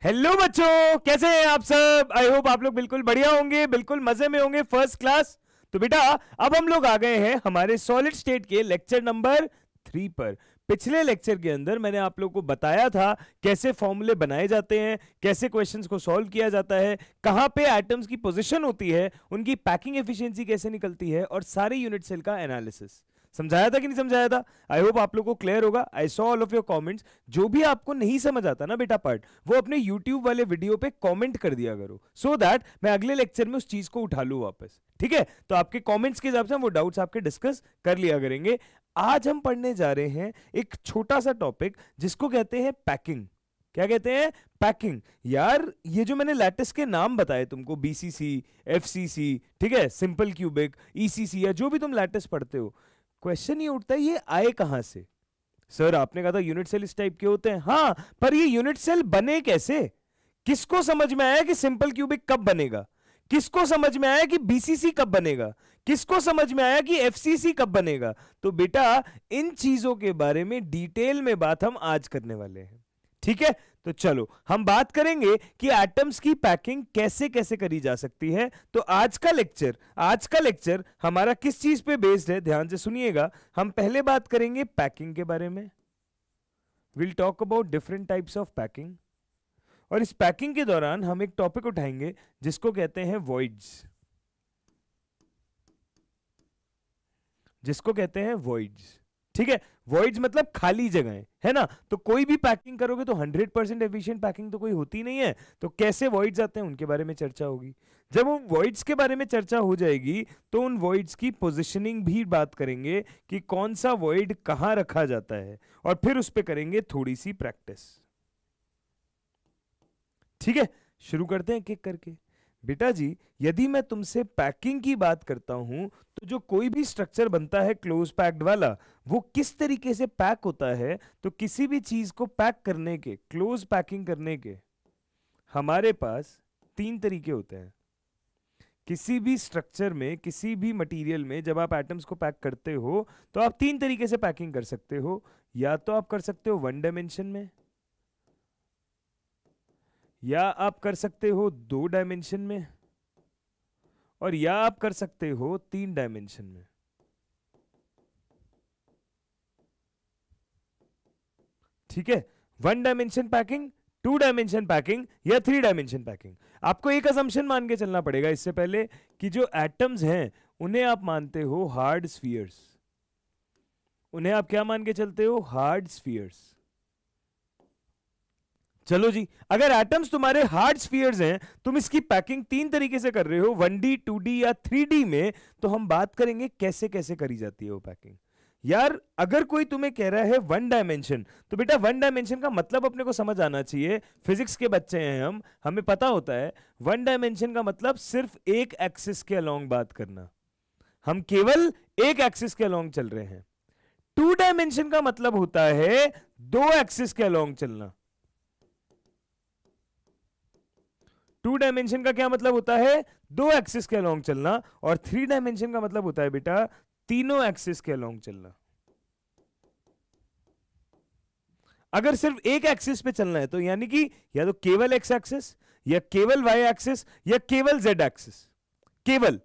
Hello बच्चों, कैसे हैं आप सब। आई होप आप लोग बिल्कुल बढ़िया होंगे, बिल्कुल मजे में होंगे, फर्स्ट क्लास। तो बेटा अब हम लोग आ गए हैं हमारे सॉलिड स्टेट के लेक्चर नंबर 3 पर। पिछले लेक्चर के अंदर मैंने आप लोगों को बताया था कैसे फॉर्मूले बनाए जाते हैं, कैसे क्वेश्चंस को सॉल्व किया जाता है, कहां पे एटम्स की पोजीशन होती है, उनकी पैकिंग एफिशिएंसी कैसे निकलती है, और सारे यूनिट सेल का एनालिसिस समझाया था कि नहीं समझाया था। आई होप आप लोगों को क्लियर होगा। I saw all of your comments. जो भी आपको नहीं समझ आता ना बेटा पार्ट, वो अपने यूट्यूब वाले वीडियो पे कमेंट कर दिया करो, सो दैट मैं अगले लेक्चर में उस चीज को उठा लूं वापस। ठीक है, तो आपके कमेंट्स के हिसाब से हम वो डाउट्स आपके डिस्कस कर लिया करेंगे। आज हम पढ़ने जा रहे हैं एक छोटा सा टॉपिक जिसको कहते हैं पैकिंग। क्या कहते हैं? पैकिंग। यार ये जो मैंने लैटिस के नाम बताए तुमको, बीसीसी, एफसीसी, ठीक है, सिंपल क्यूबिक, ईसीसी, या जो भी तुम लैटिस पढ़ते हो, क्वेश्चन ये उठता है ये आए कहां से। सर आपने कहा था यूनिट सेल इस टाइप के होते हैं। हाँ, पर ये यूनिट सेल बने कैसे? किसको समझ में आया कि सिंपल क्यूबिक कब बनेगा? किसको समझ में आया कि बीसीसी कब बनेगा? किसको समझ में आया कि एफसीसी कब बनेगा? तो बेटा इन चीजों के बारे में डिटेल में बात हम आज करने वाले हैं। ठीक है, तो चलो हम बात करेंगे कि एटम्स की पैकिंग कैसे कैसे करी जा सकती है। तो आज का लेक्चर हमारा किस चीज पे बेस्ड है, ध्यान से सुनिएगा। हम पहले बात करेंगे पैकिंग के बारे में। Will talk about different types of packing, और इस पैकिंग के दौरान हम एक टॉपिक उठाएंगे जिसको कहते हैं वॉइड्स। ठीक है, वॉइड्स मतलब खाली जगह है ना। तो कोई भी पैकिंग करोगे तो 100% एफिशिएंट पैकिंग तो कोई होती नहीं है। तो कैसे वॉइड्स आते हैं उनके बारे में चर्चा होगी। जब उन वॉइड्स के बारे में चर्चा हो जाएगी तो उन वॉइड्स की पोजीशनिंग भी बात करेंगे कि कौन सा वॉइड कहां रखा जाता है, और फिर उस पर करेंगे थोड़ी सी प्रैक्टिस। ठीक है, शुरू करते हैं एक एक करके। बेटा जी, यदि मैं तुमसे पैकिंग की बात करता हूं तो जो कोई भी स्ट्रक्चर बनता है क्लोज पैक्ड वाला, वो किस तरीके से पैक होता है। तो किसी भी चीज को पैक करने के, क्लोज पैकिंग करने के, हमारे पास 3 तरीके होते हैं। किसी भी स्ट्रक्चर में, किसी भी मटेरियल में जब आप एटम्स को पैक करते हो तो आप 3 तरीके से पैकिंग कर सकते हो। या तो आप कर सकते हो 1 डायमेंशन में, या आप कर सकते हो 2 डायमेंशन में, और या आप कर सकते हो 3 डायमेंशन में। ठीक है, 1 डायमेंशन पैकिंग, 2 डायमेंशन पैकिंग, या 3 डायमेंशन पैकिंग। आपको एक असम्पशन मान के चलना पड़ेगा इससे पहले कि जो एटम्स हैं उन्हें आप मानते हो हार्ड स्फीयर्स। उन्हें आप क्या मान के चलते हो? Hard spheres. चलो जी, अगर एटम्स तुम्हारे हार्ड स्फीयर्स हैं, तुम इसकी पैकिंग 3 तरीके से कर रहे हो, 1D, 2D या 3D में, तो हम बात करेंगे कैसे कैसे करी जाती है वो पैकिंग। यार अगर कोई तुम्हें कह रहा है 1 डायमेंशन, तो बेटा 1 डायमेंशन का मतलब अपने को समझ आना चाहिए। फिजिक्स के बच्चे हैं हम, हमें पता होता है 1 डायमेंशन का मतलब सिर्फ एक एक्सिस के अलोंग बात करना। हम केवल एक एक्सिस के अलोंग चल रहे हैं। 2 डायमेंशन का मतलब होता है 2 एक्सिस के अलोंग चलना। 2 डायमेंशन का क्या मतलब होता है? 2 एक्सिस के अलोंग चलना। और 3 डायमेंशन का मतलब होता है बेटा तीनों एक्सिस के अलोंग चलना। अगर सिर्फ एक एक्सिस पे चलना है तो यानी कि या तो केवल एक्स एक्सिस, या केवल वाई एक्सिस, या केवल जेड एक्सिस। केवल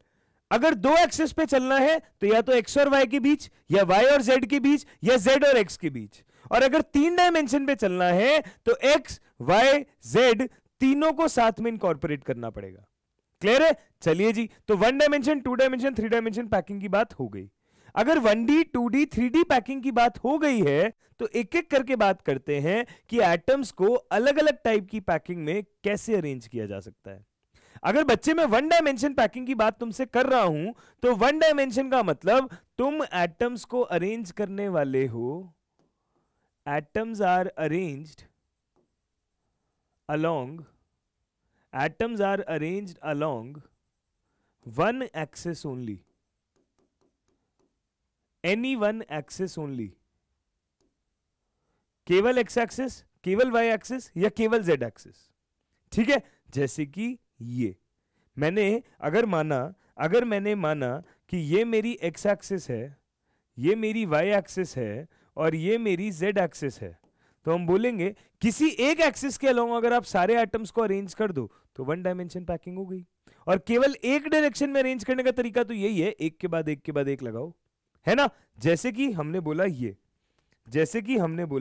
अगर 2 एक्सिस पे चलना है तो या तो एक्स और वाई के बीच, या वाई और जेड के बीच, या जेड और एक्स के बीच। और अगर 3 डायमेंशन पे चलना है तो एक्स, वाई, जेड तीनों को साथ में इनकॉर्पोरेट करना पड़ेगा। क्लियर है? चलिए जी, तो 1 डायमेंशन, 2 डायमेंशन, 3 डायमेंशन पैकिंग की बात हो गई। अगर 1D, 2D, 3D पैकिंग की बात हो गई है तो एक एक करके बात करते हैं कि एटम्स को अलग अलग टाइप की पैकिंग में कैसे अरेंज किया जा सकता है। अगर बच्चे मैं 1 डायमेंशन पैकिंग की बात तुमसे कर रहा हूं तो 1 डायमेंशन का मतलब तुम एटम्स को अरेंज करने वाले हो। Atoms are arranged along one axis only, any one axis only, केवल x एक्सिस, केवल y एक्सिस, या केवल z एक्सिस। ठीक है, जैसे कि ये अगर मैंने माना कि ये मेरी x एक्सिस है, ये मेरी y एक्सिस है, और ये मेरी z एक्सिस है, तो हम बोलेंगे किसी एक एक्सिस के अलोंग अगर आप सारे एटम्स को अरेंज कर दो तो वन डायमेंशन पैकिंग हो गई। और केवल एक डायरेक्शन में अरेंज करने का तरीका तो यही है, एक के बाद एक के बाद एक लगाओ, है ना। जैसे कि हमने बोला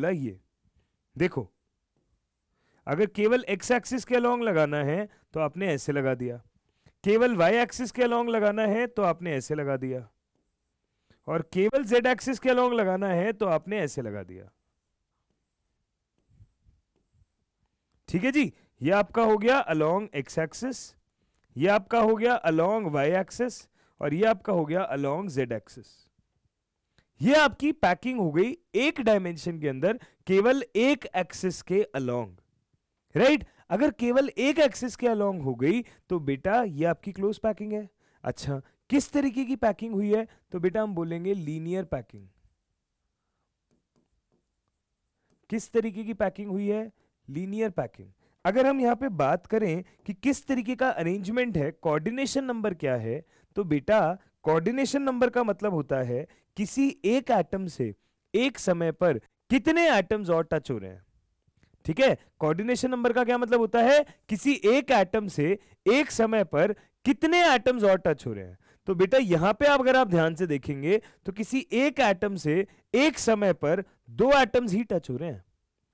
ये, देखो अगर केवल एक्स एक्सिस के अलोंग लगाना है तो आपने ऐसे लगा दिया, केवल वाई एक्सिस के अलोंग लगाना है तो आपने ऐसे लगा दिया, और केवल जेड एक्सिस के अलोंग लगाना है तो आपने ऐसे लगा दिया। ठीक है जी, ये आपका हो गया अलोंग एक्स एक्सिस, ये आपका हो गया अलोंग वाई एक्सिस, और ये आपका हो गया अलोंग जेड एक्सिस। ये आपकी पैकिंग हो गई एक डायमेंशन के अंदर केवल एक एक्सिस के अलोंग, राइट। अगर केवल एक एक्सिस के अलोंग हो गई तो बेटा ये आपकी क्लोज पैकिंग है। अच्छा, किस तरीके की पैकिंग हुई है, तो बेटा हम बोलेंगे लीनियर पैकिंग। किस तरीके की पैकिंग हुई है, लीनियर पैकिंग। अगर हम यहां पे बात करें कि किस तरीके का अरेंजमेंट है, कोऑर्डिनेशन नंबर क्या है, तो बेटा कोऑर्डिनेशन नंबर का मतलब होता है किसी एक एटम से एक समय पर कितने एटम्स और टच हो रहे हैं। ठीक है, कोऑर्डिनेशन नंबर का क्या मतलब होता है, किसी एक एटम से एक समय पर कितने एटम्स और टच हो रहे हैं। तो बेटा यहां पे अगर आप ध्यान से देखेंगे तो किसी एक एटम से एक समय पर दो एटम्स ही टच हो रहे हैं।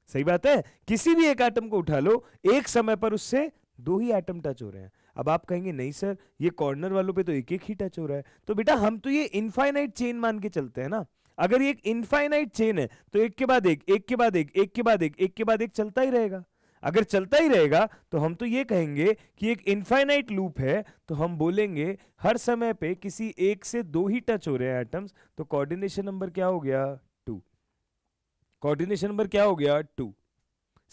सही बात है, किसी भी एक एटम को उठा लो, एक समय पर उससे दो ही एटम टच हो रहे हैं। अब आप कहेंगे नहीं सर, ये कॉर्नर वालों पे तो एक एक ही टच हो रहा है। तो बेटा हम तो ये इनफाइनाइट चेन मान के चलते हैं ना। अगर ये एक इनफाइनाइट चेन है तो एक के बाद एक, एक के बाद एक, एक के बाद एक, एक के बाद एक चलता ही रहेगा। अगर चलता ही रहेगा तो हम तो ये कहेंगे कि एक इनफाइनाइट लूप है। तो हम बोलेंगे हर समय पे किसी एक से दो ही टच हो रहे हैं एटम्स, तो कोऑर्डिनेशन नंबर क्या हो गया, 2। कोऑर्डिनेशन नंबर क्या हो गया, 2।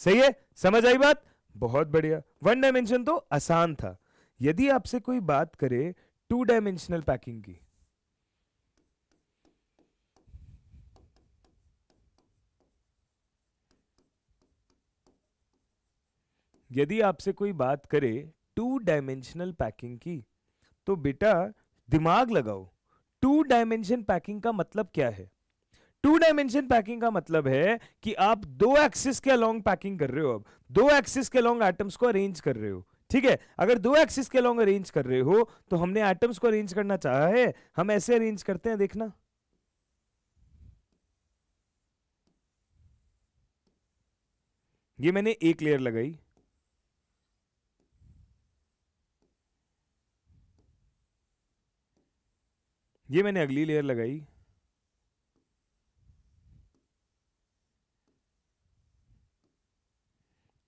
सही है, समझ आई बात, बहुत बढ़िया। वन डायमेंशन तो आसान था। यदि आपसे कोई बात करे टू डायमेंशनल पैकिंग की, यदि आपसे कोई बात करे टू डायमेंशनल पैकिंग की, तो बेटा दिमाग लगाओ, टू डायमेंशन पैकिंग का मतलब क्या है। टू डायमेंशन पैकिंग का मतलब है कि आप दो एक्सिस के अलोंग पैकिंग कर रहे हो। अब दो एक्सिस के अलोंग एटम्स को अरेंज कर रहे हो। ठीक है, अगर दो एक्सिस के अलोंग अरेंज कर रहे हो तो हमने एटम्स को अरेंज करना चाहा है, हम ऐसे अरेंज करते हैं, देखना। ये मैंने एक लेयर लगाई, ये मैंने अगली लेयर लगाई,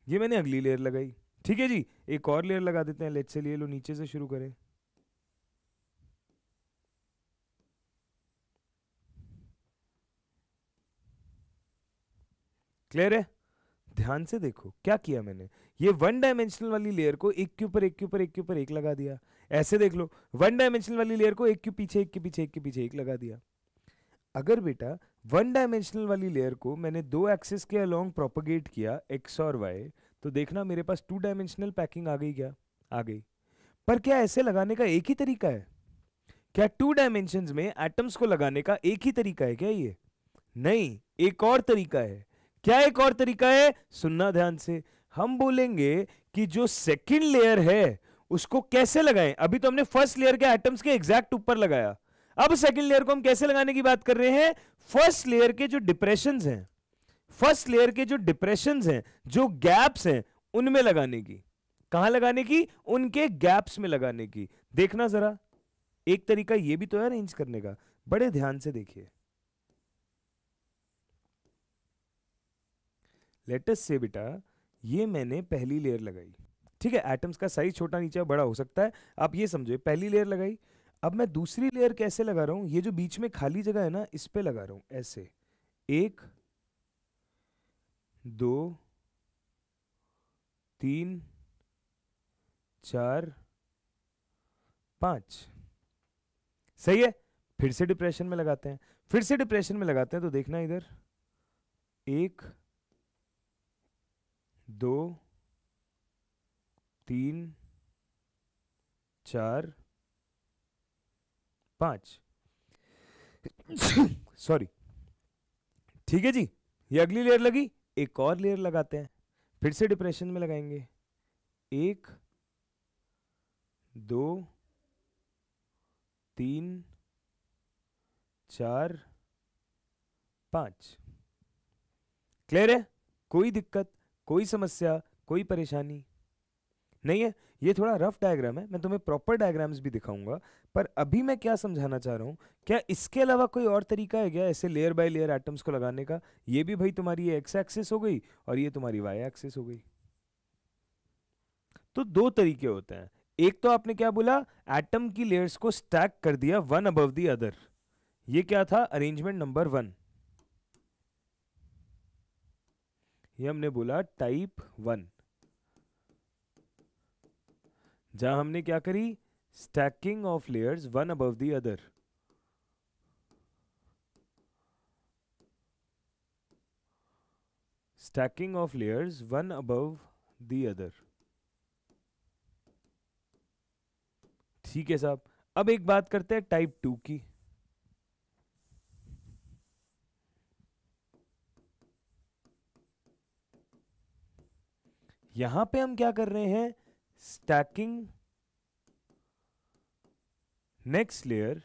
ये मैंने अगली लेयर लगाई। ठीक है जी, एक और लेयर लगा देते हैं। लेट्स से लो नीचे से शुरू करें। क्लियर है, ध्यान से देखो क्या किया मैंने। ये वन डायमेंशनल वाली लेयर को एक के ऊपर एक के ऊपर एक के ऊपर एक लगा दिया। ऐसे देख लो, वन डायमेंशनल वाली लेयर को एक के पीछे एक के पीछे एक के पीछे एक लगा दिया। अगर बेटा वन डायमेंशनल वाली लेयर को मैंने दो एक्सिस के अलोंग प्रोपगेट किया, एक्स और वाई, तो देखना मेरे पास टू डायमेंशनल पैकिंग आ गई। क्या आ गई? पर क्या ऐसे लगाने का एक ही तरीका है? क्या टू डायमेंशंस में एटम्स को लगाने का एक ही तरीका है क्या ये? नहीं, एक और तरीका है। क्या एक और तरीका है? सुनना ध्यान से। हम बोलेंगे कि जो सेकंड लेयर है उसको कैसे लगाएं। अभी तो हमने फर्स्ट लेयर के एटम्स के एग्जैक्ट ऊपर लगाया, अब सेकंड लेयर को हम कैसे लगाने की बात कर रहे हैं। फर्स्ट लेयर के जो डिप्रेशंस हैं, फर्स्ट लेयर के जो डिप्रेशंस हैं, जो गैप्स हैं, उनमें लगाने की। कहां लगाने की? उनके गैप्स में लगाने की। देखना जरा, एक तरीका ये भी तो है अरेंज करने का, बड़े ध्यान से देखिए। लेटस से बेटा ये मैंने पहली लेयर लगाई, ठीक है। एटम्स का साइज छोटा नीचे बड़ा हो सकता है, आप ये समझो। पहली लेयर लगाई, अब मैं दूसरी लेयर कैसे लगा रहा हूं, ये जो बीच में खाली जगह है ना, इस पे लगा रहा हूं ऐसे। 1 2 3 4 5। सही है, फिर से डिप्रेशन में लगाते हैं, फिर से डिप्रेशन में लगाते हैं। तो देखना इधर 1 2 3 4 5। सॉरी, ठीक है जी। ये अगली लेयर लगी, एक और लेयर लगाते हैं, फिर से डिप्रेशन में लगाएंगे, 1 2 3 4 5। क्लियर है? कोई दिक्कत, कोई समस्या, कोई परेशानी नहीं है? ये थोड़ा रफ डायग्राम है, मैं तुम्हें प्रॉपर डायग्राम्स भी दिखाऊंगा, पर अभी मैं क्या समझाना चाह रहा हूं, क्या इसके अलावा कोई और तरीका है क्या ऐसे लेयर बाय लेयर एटम्स को लगाने का? ये भी भाई तुम्हारी ये एक्स एक्सिस हो गई और ये तुम्हारी वाई एक्सिस हो गई। तो दो तरीके होते हैं। एक तो आपने क्या बोला, एटम की लेयर्स को स्टैक कर दिया वन अबव द अदर, ये क्या था, अरेंजमेंट नंबर 1। ये हमने बोला टाइप 1, जहां हमने क्या करी, stacking of layers one above the other. Stacking of layers one above the other. ठीक है साहब। अब एक बात करते हैं टाइप 2 की। यहां पे हम क्या कर रहे हैं, stacking next layer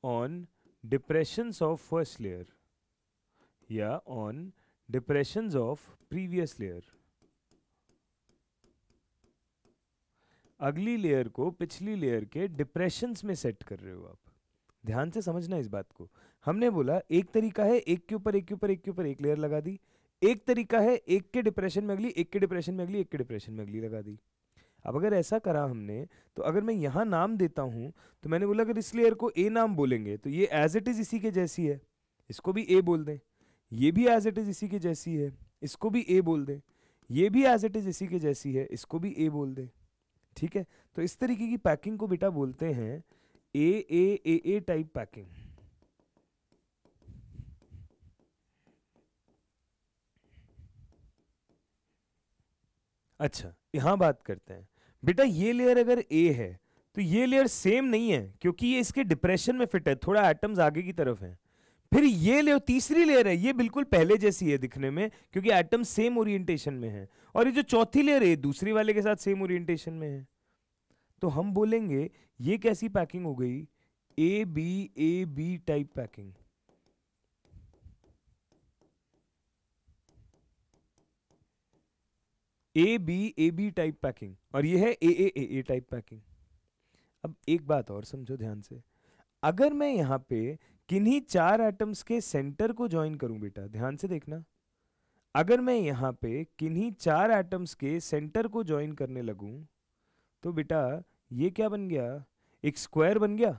on depressions of first layer या on depressions of previous layer. अगली लेयर को पिछली लेयर के डिप्रेशंस में सेट कर रहे हो आप। ध्यान से समझना इस बात को। हमने बोला एक तरीका है एक के ऊपर एक के ऊपर एक के ऊपर एक लेयर लगा दी, एक तरीका है एक के डिप्रेशन में अगली, एक के डिप्रेशन में अगली, एक के डिप्रेशन में अगली लगा दी। अब अगर ऐसा करा हमने, तो अगर मैं यहां नाम देता हूं, तो मैंने बोला अगर इस लेयर को ए नाम बोलेंगे तो ये एज इट इज इसी के जैसी है, इसको भी ए बोल दें। ये भी एज इट इज इसी के जैसी है, इसको भी ए बोल दें। ये भी एज इट इज इसी के जैसी है, इसको भी ए बोल दें। ठीक है, तो इस तरीके की पैकिंग को बेटा बोलते हैं ए टाइप पैकिंग। अच्छा, यहां बात करते हैं बेटा, ये लेयर अगर ए है तो ये लेयर सेम नहीं है, क्योंकि ये इसके डिप्रेशन में फिट है, थोड़ा एटम्स आगे की तरफ हैं। फिर ये लेयर तीसरी लेयर है, ये बिल्कुल पहले जैसी है दिखने में, क्योंकि एटम सेम ओरिएंटेशन में है। और ये जो चौथी लेयर है दूसरी वाले के साथ सेम ओरिएंटेशन में है। तो हम बोलेंगे ये कैसी पैकिंग हो गई, A B type packing. A B type packing, और ये है ए टाइप पैकिंग। अब एक बात और समझो ध्यान से, अगर मैं यहां पे किन्हीं 4 एटम्स के सेंटर को ज्वाइन करूं, बेटा ध्यान से देखना, अगर मैं यहां पे किन्हीं 4 एटम्स के सेंटर को ज्वाइन करने लगूं, तो बेटा ये क्या बन गया, एक स्क्वायर बन गया।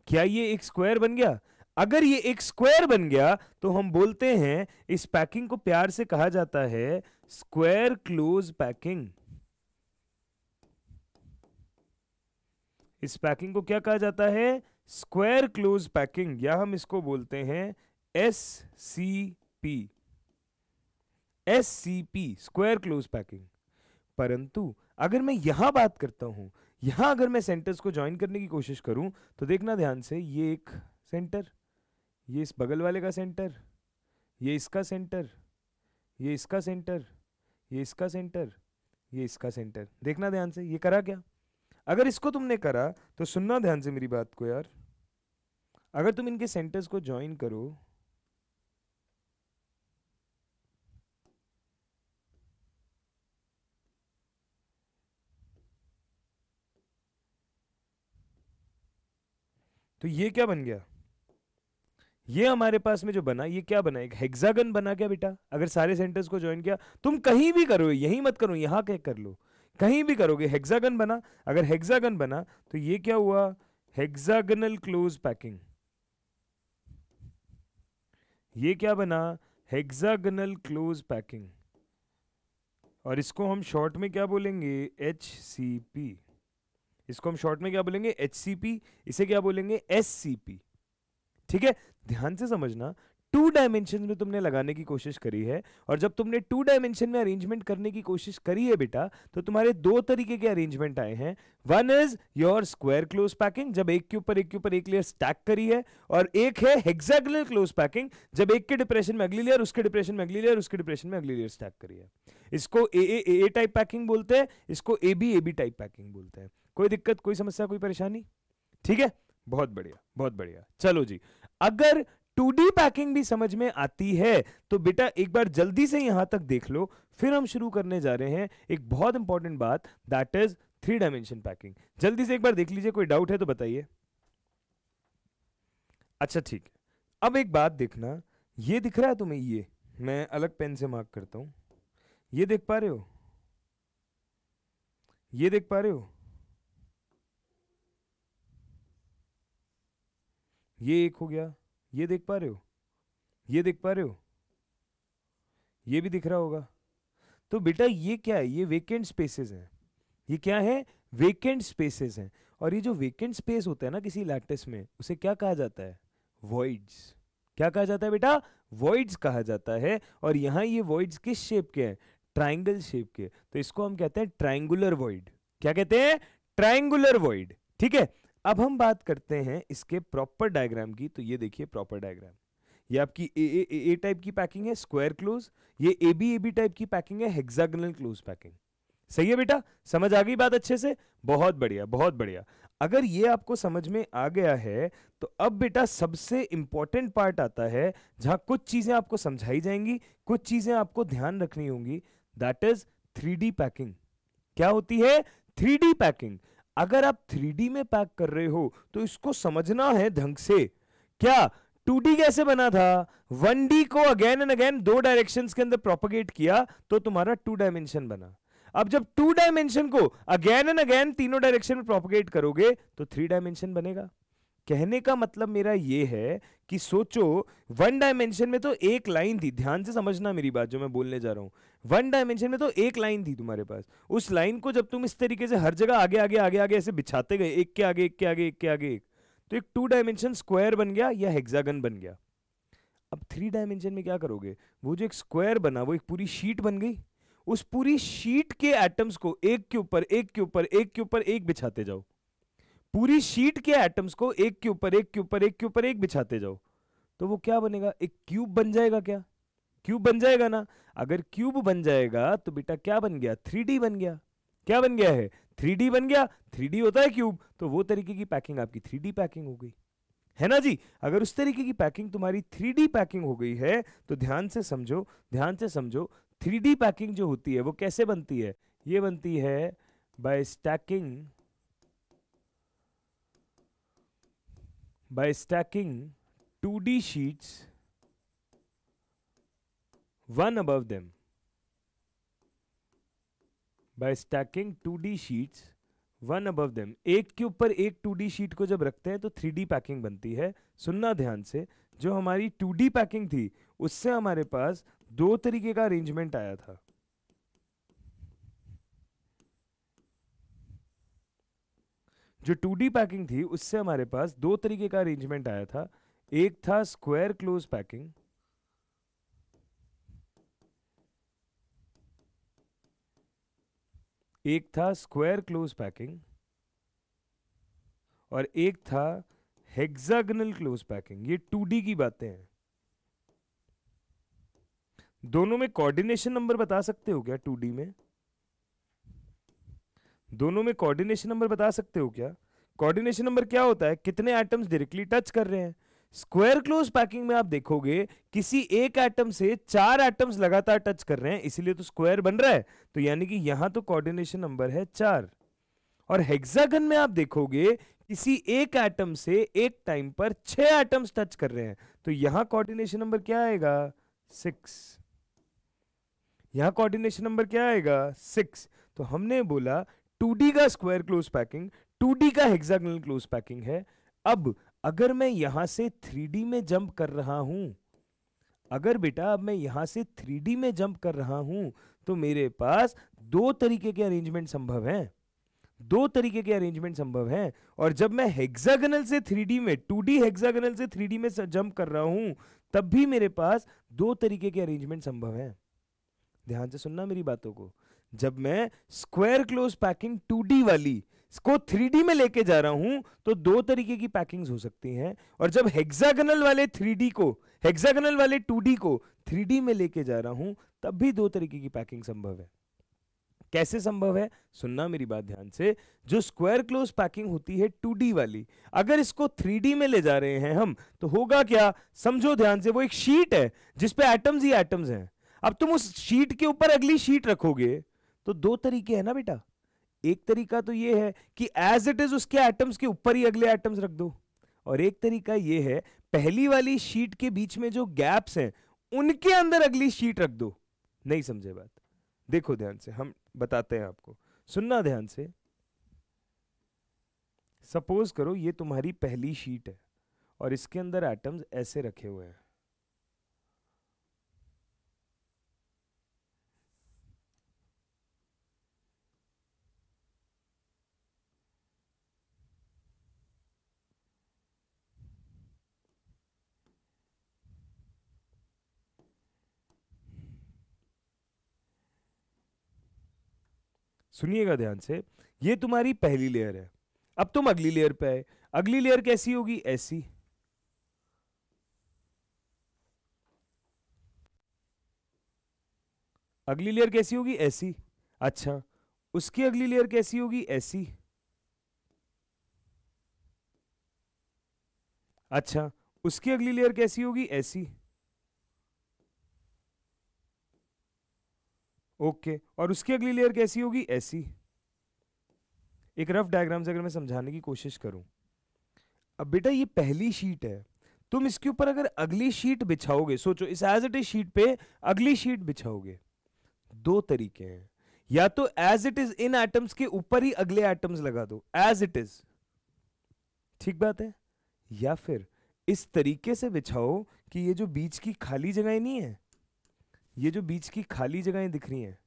क्या ये एक स्क्वायर बन गया? अगर ये एक स्क्वायर बन गया तो हम बोलते हैं इस पैकिंग को प्यार से कहा जाता है स्क्वायर क्लोज पैकिंग। इस पैकिंग को क्या कहा जाता है, स्क्वायर क्लोज पैकिंग, या हम इसको बोलते हैं SCP, स्क्वायर क्लोज पैकिंग। परंतु अगर मैं यहां बात करता हूं, यहां अगर मैं सेंटर्स को ज्वाइन करने की कोशिश करूं, तो देखना ध्यान से, ये एक सेंटर, ये इस बगल वाले का सेंटर, ये इसका सेंटर, ये इसका सेंटर, ये इसका सेंटर, ये इसका सेंटर। देखना ध्यान से, ये करा क्या? अगर इसको तुमने करा तो सुनना ध्यान से मेरी बात को यार, अगर तुम इनके सेंटर्स को ज्वाइन करो, तो ये क्या बन गया, ये हमारे पास में जो बना, ये क्या बना, एक हेक्सागन बना क्या बेटा? अगर सारे सेंटर्स को ज्वाइन किया, तुम कहीं भी करो, यही मत करो, यहां क्या कर लो, कहीं भी करोगे हेक्सागन बना। अगर हेक्सागन बना तो ये क्या हुआ, हेक्सागनल क्लोज पैकिंग। ये क्या बना, हेक्सागनल क्लोज पैकिंग। और इसको हम शॉर्ट में क्या बोलेंगे, HCP। इसको हम शॉर्ट में क्या बोलेंगे, HCP। इसे क्या बोलेंगे, SCP। ठीक है, ध्यान से समझना, टू डायमेंशन में तुमने लगाने की कोशिश करी है, और जब तुमने टू डायमेंशन में अरेंजमेंट करने की कोशिश करी है बेटा, तो तुम्हारे दो तरीके के अरेंजमेंट आए हैं। One is your square close packing, जब एक के ऊपर एक के ऊपर एक लेयर स्टैक करी है, और एक है हेक्सागोनल क्लोज पैकिंग, जब एक के डिप्रेशन में अगली लेयर, उसके डिप्रेशन में अगली लेयर, उसके डिप्रेशन में अगली लेयर स्टैक करी है। इसको ए टाइप पैकिंग बोलते हैं, इसको ए बी टाइप पैकिंग बोलते हैं। कोई दिक्कत, कोई समस्या, कोई परेशानी? ठीक है, बहुत बढ़िया, बहुत बढ़िया। चलो जी, अगर 2D पैकिंग भी समझ में आती है तो बेटा एक बार जल्दी से यहां तक देख लो, फिर हम शुरू करने जा रहे हैं एक बहुत इंपॉर्टेंट बात, दैट इज 3 डायमेंशन पैकिंग। जल्दी से एक बार देख लीजिए, कोई डाउट है तो बताइए। अच्छा ठीक है, अब एक बात देखना, ये दिख रहा है तुम्हें? ये मैं अलग पेन से मार्क करता हूं, ये देख पा रहे हो? ये देख पा रहे हो? ये एक हो गया, ये देख पा रहे हो? ये देख पा रहे हो? ये भी दिख रहा होगा। तो बेटा ये क्या है? ये वेकेंट स्पेसेस हैं। ये क्या है? वेकेंट स्पेसेस हैं। और ये जो वेकेंट स्पेस होता है ना किसी लैटिस में, उसे क्या कहा जाता है? वॉइड्स। क्या कहा जाता है बेटा? वॉइड्स कहा जाता है। और यहां ये वॉइड्स किस शेप के हैं? ट्राइंगल शेप के। तो इसको हम कहते हैं ट्राइंगुलर वॉइड। क्या कहते हैं? Triangular void. ठीक है, अब हम बात करते हैं इसके प्रॉपर डायग्राम की। तो ये देखिए प्रॉपर डायग्राम, ये आपकी ए टाइप की पैकिंग है, स्क्वायर क्लोज। ये ए बी टाइप की पैकिंग है, हेक्सागोनल क्लोज पैकिंग। सही है बेटा? समझ आ गई बात अच्छे से? बहुत बढ़िया, बहुत बढ़िया। अगर ये आपको समझ में आ गया है तो अब बेटा सबसे इंपॉर्टेंट पार्ट आता है, जहां कुछ चीजें आपको समझाई जाएंगी, कुछ चीजें आपको ध्यान रखनी होंगी, दैट इज 3D पैकिंग। क्या होती है? 3D packing. अगर आप 3D में पैक कर रहे हो तो इसको समझना है ढंग से। क्या 2D कैसे बना था? 1D को अगेन एंड अगेन 2 डायरेक्शंस के अंदर प्रोपगेट किया तो तुम्हारा 2 डायमेंशन बना। अब जब 2 डायमेंशन को अगेन एंड अगेन तीनों डायरेक्शन में प्रोपगेट करोगे तो 3 डायमेंशन बनेगा। कहने का मतलब मेरा ये है कि सोचो 1 डायमेंशन में तो एक लाइन थी, ध्यान से समझना मेरी बात जो मैं बोलने जा रहा हूं। 1 डायमेंशन में तो एक लाइन थी तुम्हारे पास, उस लाइन को जब तुम इस तरीके से हर जगह आगे आगे आगे आगे ऐसे बिछाते गए, एक के आगे एक के आगे एक के आगे एक, तो एक 2 डायमेंशन स्क्वायर बन गया या हेक्सागन बन गया। अब 3 डायमेंशन में क्या करोगे? वो जो एक स्क्वायर बना वो एक पूरी शीट बन गई। उस पूरी शीट के एटम्स को एक के ऊपर एक के ऊपर एक के ऊपर एक बिछाते जाओ। पूरी शीट के एटम्स को एक के ऊपर एक के ऊपर एक के ऊपर एक बिछाते जाओ, तो वो क्या बनेगा? एक क्यूब बन जाएगा। क्या क्यूब बन जाएगा ना? अगर क्यूब बन जाएगा तो बेटा क्या बन गया? 3D बन गया। क्या बन गया है? 3D बन गया। 3D होता है क्यूब, तो वो तरीके की पैकिंग आपकी 3D पैकिंग हो गई, है ना जी? अगर उस तरीके की पैकिंग तुम्हारी 3D पैकिंग हो गई है तो ध्यान से समझो, ध्यान से समझो। 3D पैकिंग जो होती है वो कैसे बनती है? ये बनती है bye stacking 2D sheets one above them. By stacking 2D sheets one above them. एक के ऊपर एक 2D शीट को जब रखते हैं तो 3D पैकिंग बनती है। सुनना ध्यान से, जो हमारी 2D पैकिंग थी उससे हमारे पास 2 तरीके का अरेंजमेंट आया था। जो 2D पैकिंग थी उससे हमारे पास 2 तरीके का अरेंजमेंट आया था। एक था स्क्वायर क्लोज पैकिंग, एक था स्क्वायर क्लोज पैकिंग और एक था हेक्सागोनल क्लोज पैकिंग। ये 2D की बातें हैं। दोनों में कोऑर्डिनेशन नंबर बता सकते हो क्या? 2D में दोनों में कोऑर्डिनेशन नंबर बता सकते हो क्या? कोऑर्डिनेशन नंबर क्या होता है? कितने एटम्स डायरेक्टली टच कर रहे हैं। स्क्वायर क्लोज पैकिंग में आप देखोगे किसी एक एटम से 4 एटम्स लगातार टच कर रहे हैं, इसीलिए तो स्क्वायर बन रहा है। तो यानी कि यहां तो कोऑर्डिनेशन नंबर है 4। और हेक्सागन में आप देखोगे किसी एक एटम से एक टाइम पर 6 एटम्स टच कर रहे हैं, तो यहां कोऑर्डिनेशन नंबर क्या आएगा? 6। यहां कोऑर्डिनेशन नंबर क्या आएगा? 6। तो हमने बोला 2D का स्क्वायर क्लोज पैकिंग, 2D का हेक्सागोनल क्लोज पैकिंग है। अब अगर मैं यहां से 3D में जंप कर रहा हूं, अगर बेटा अब मैं यहां से 3D में जंप कर रहा हूं तो मेरे पास 2 तरीके के अरेंजमेंट संभव हैं। दो तरीके के अरेंजमेंट संभव हैं। और जब मैं हेक्सागोनल से 3D में 2D हेक्सागोनल से 3D में जंप कर रहा हूं तब भी मेरे पास दो तरीके के अरेंजमेंट संभव हैं। ध्यान से सुनना मेरी बातों को। जब मैं स्क्वायर क्लोज पैकिंग 2D वाली इसको 3D में लेके जा रहा हूं तो दो तरीके की पैकिंग्स हो सकती हैं। और जब हेक्सागोनल वाले 3D को हेक्सागोनल वाले 2D को 3D में लेके जा रहा हूं तब भी दो तरीके की पैकिंग संभव है। कैसे संभव है? सुनना मेरी बात ध्यान से। जो स्क्वायर क्लोज पैकिंग होती है 2D वाली, अगर इसको 3D में ले जा रहे हैं हम तो होगा क्या? समझो ध्यान से। वो एक शीट है जिसपे एटम्स ही एटम्स हैं। अब तुम उस शीट के ऊपर अगली शीट रखोगे तो दो तरीके हैं ना बेटा। एक तरीका तो ये है कि एज इट इज उसके एटम्स के ऊपर ही अगले एटम्स रख दो, और एक तरीका ये है पहली वाली शीट के बीच में जो गैप्स हैं उनके अंदर अगली शीट रख दो। नहीं समझे बात? देखो ध्यान से, हम बताते हैं आपको, सुनना ध्यान से। सपोज करो ये तुम्हारी पहली शीट है और इसके अंदर एटम्स ऐसे रखे हुए हैं। सुनिएगा ध्यान से, ये तुम्हारी पहली लेयर है। अब तुम अगली लेयर पे आए। अगली लेयर कैसी होगी? ऐसी। अगली लेयर कैसी होगी? ऐसी। अच्छा, उसकी अगली लेयर कैसी होगी? ऐसी। अच्छा, उसकी अगली लेयर कैसी होगी? ऐसी। ओके, और उसकी अगली लेयर कैसी होगी? ऐसी। एक रफ डायग्राम से अगर मैं समझाने की कोशिश करूं, अब बेटा ये पहली शीट है, तुम इसके ऊपर अगर अगली शीट बिछाओगे, सोचो इस एज इट इज शीट पे अगली शीट बिछाओगे, दो तरीके हैं। या तो एज इट इज इन एटम्स के ऊपर ही अगले एटम्स लगा दो, एज इट इज, ठीक बात है। या फिर इस तरीके से बिछाओ कि ये जो बीच की खाली जगह नहीं है, ये जो बीच की खाली जगहें दिख रही हैं,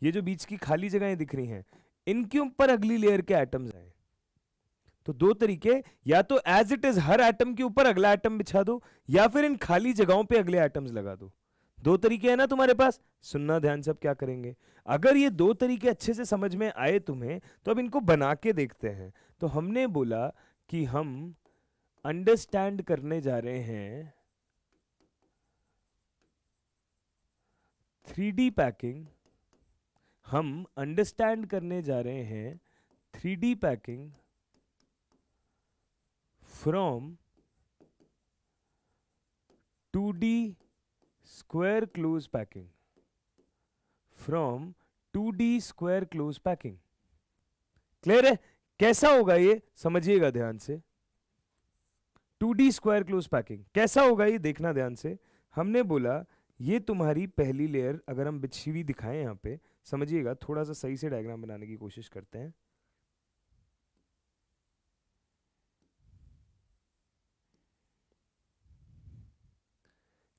ये जो बीच की खाली जगहें दिख रही हैं, इनके ऊपर अगली लेयर के एटम्स आए। तो दो तरीके, या तो एज इट इज हर एटम के ऊपर अगला एटम बिछा दो, या फिर इन खाली जगहों पे अगले एटम्स लगा दो। दो तरीके हैं ना तुम्हारे पास। सुनना ध्यान से, अब क्या करेंगे? अगर ये दो तरीके अच्छे से समझ में आए तुम्हें तो अब इनको बना के देखते हैं। तो हमने बोला कि हम अंडरस्टैंड करने जा रहे हैं 3D पैकिंग। हम अंडरस्टैंड करने जा रहे हैं 3D packing from 2D square close packing. From 2D square close packing. Clear है? कैसा होगा ये? समझिएगा ध्यान से। 2D स्क्वायर क्लोज पैकिंग कैसा होगा ये देखना ध्यान से। हमने बोला ये तुम्हारी पहली लेयर, अगर हम बिछी हुई दिखाएं यहां पे, समझिएगा, थोड़ा सा सही से डायग्राम बनाने की कोशिश करते हैं।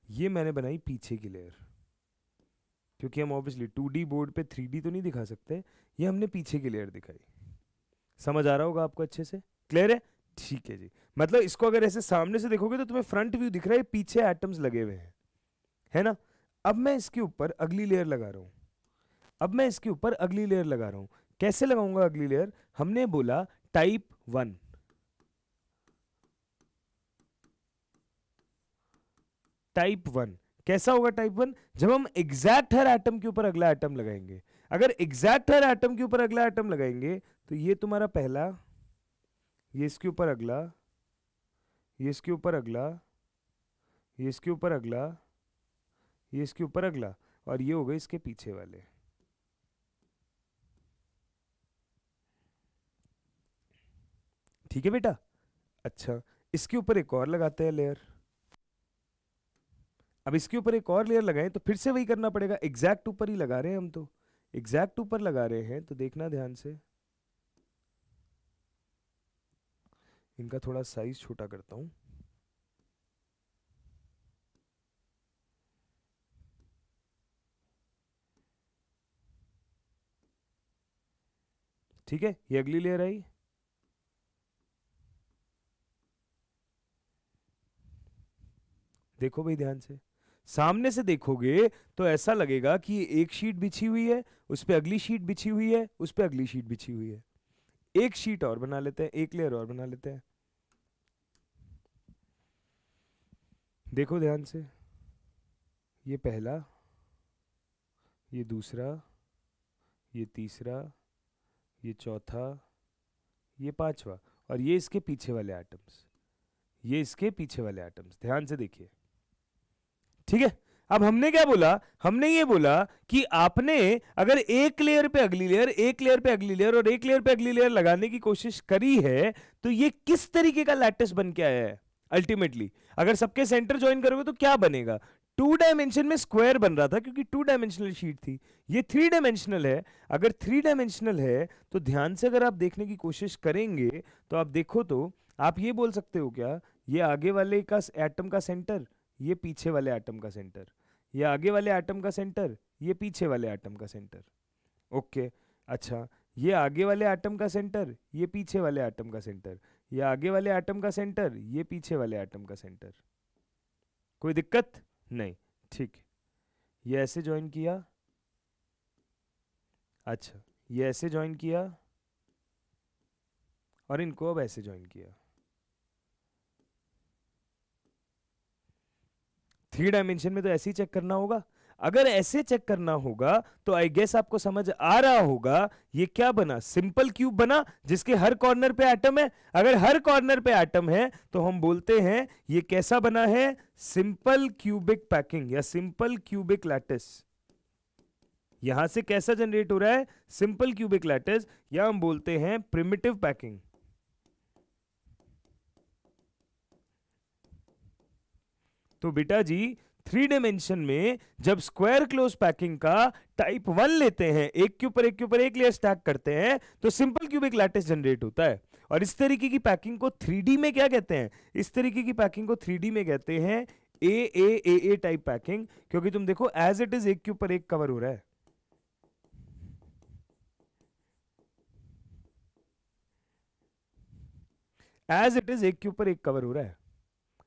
ये मैंने बनाई पीछे की लेयर, क्योंकि हम ऑब्वियसली 2D बोर्ड पे 3D तो नहीं दिखा सकते। ये हमने पीछे की लेयर दिखाई। समझ आ रहा होगा आपको अच्छे से? क्लियर है? ठीक है जी। मतलब इसको अगर ऐसे सामने से देखोगे तो तुम्हें फ्रंट व्यू दिख रहा है, पीछे एटम्स लगे हुए हैं, है ना। अब मैं इसके ऊपर अगली लेयर लगा रहा हूं। अब मैं इसके ऊपर अगली लेयर लगा रहा हूं। कैसे लगाऊंगा अगली लेयर? हमने बोला टाइप 1। टाइप 1 कैसा होगा? टाइप 1 जब हम एग्जैक्ट हर एटम के ऊपर अगला एटम लगाएंगे। अगर एग्जैक्ट हर एटम के ऊपर अगला एटम लगाएंगे तो ये तुम्हारा पहला, ये इसके ऊपर अगला, ये इसके ऊपर अगला, ये इसके ऊपर अगला, ये इसके ऊपर अगला, और ये हो गए इसके पीछे वाले। ठीक है बेटा? अच्छा, इसके ऊपर एक और लगाते हैं लेयर। अब इसके ऊपर एक और लेयर लगाएं तो फिर से वही करना पड़ेगा, एग्जैक्ट ऊपर ही लगा रहे हैं हम, तो एग्जैक्ट ऊपर लगा रहे हैं। तो देखना ध्यान से, इनका थोड़ा साइज छोटा करता हूं। ठीक है, ये अगली लेयर आई। देखो भाई ध्यान से, सामने से देखोगे तो ऐसा लगेगा कि एक शीट बिछी हुई है, उस पे अगली शीट बिछी हुई है, उस पे अगली शीट बिछी हुई है। एक शीट और बना लेते हैं, एक लेयर और बना लेते हैं। देखो ध्यान से, ये पहला, ये दूसरा, ये तीसरा, ये चौथा, ये पांचवा, और ये इसके पीछे वाले एटम्स, ये इसके पीछे वाले एटम्स। ध्यान से देखिए, ठीक है। अब हमने क्या बोला, हमने ये बोला कि आपने अगर एक लेयर पे अगली लेयर, एक लेयर पे अगली लेयर और एक लेयर पे अगली लेयर लगाने की कोशिश करी है तो ये किस तरीके का लैटिस बन के आया है। अल्टीमेटली अगर सबके सेंटर ज्वाइन करोगे तो क्या बनेगा, 2 डायमेंशन में स्क्वायर बन रहा था क्योंकि 2 डायमेंशनल शीट थी। ये 3 डायमेंशनल है। अगर 3 डायमेंशनल है तो ध्यान से अगर आप देखने की कोशिश करेंगे तो आप देखो तो आप ये बोल सकते हो क्या, ये आगे वाले का एटम का सेंटर, ये पीछे वाले एटम का सेंटर, ये आगे वाले एटम का सेंटर, ये पीछे वाले एटम का सेंटर। ओके, अच्छा, ये आगे वाले एटम का सेंटर, ये पीछे वाले एटम का सेंटर, ये आगे वाले एटम का सेंटर, ये पीछे वाले एटम का सेंटर। कोई दिक्कत नहीं, ठीक। ये ऐसे ज्वाइन किया, अच्छा, ये ऐसे ज्वाइन किया और इनको अब ऐसे ज्वाइन किया। 3 डायमेंशन में तो ऐसे ही चेक करना होगा। अगर ऐसे चेक करना होगा तो आई गेस आपको समझ आ रहा होगा ये क्या बना, सिंपल क्यूब बना जिसके हर कॉर्नर पे एटम है। अगर हर कॉर्नर पे एटम है तो हम बोलते हैं ये कैसा बना है, सिंपल क्यूबिक पैकिंग या सिंपल क्यूबिक लैटिस। यहां से कैसा जनरेट हो रहा है, सिंपल क्यूबिक लैटिस, या हम बोलते हैं प्रिमिटिव पैकिंग। तो बेटा जी 3 डायमेंशन में जब स्क्वायर क्लोज पैकिंग का टाइप 1 लेते हैं, एक के ऊपर एक के ऊपर एक लेयर स्टैक करते हैं तो सिंपल क्यूबिक लैटिस जनरेट होता है। और इस तरीके की पैकिंग को 3D में क्या कहते हैं, इस तरीके की पैकिंग को 3D में कहते हैं ए टाइप पैकिंग, क्योंकि तुम देखो एज इट इज एक के ऊपर एक कवर हो रहा है। एज इट इज एक के ऊपर एक कवर हो रहा है,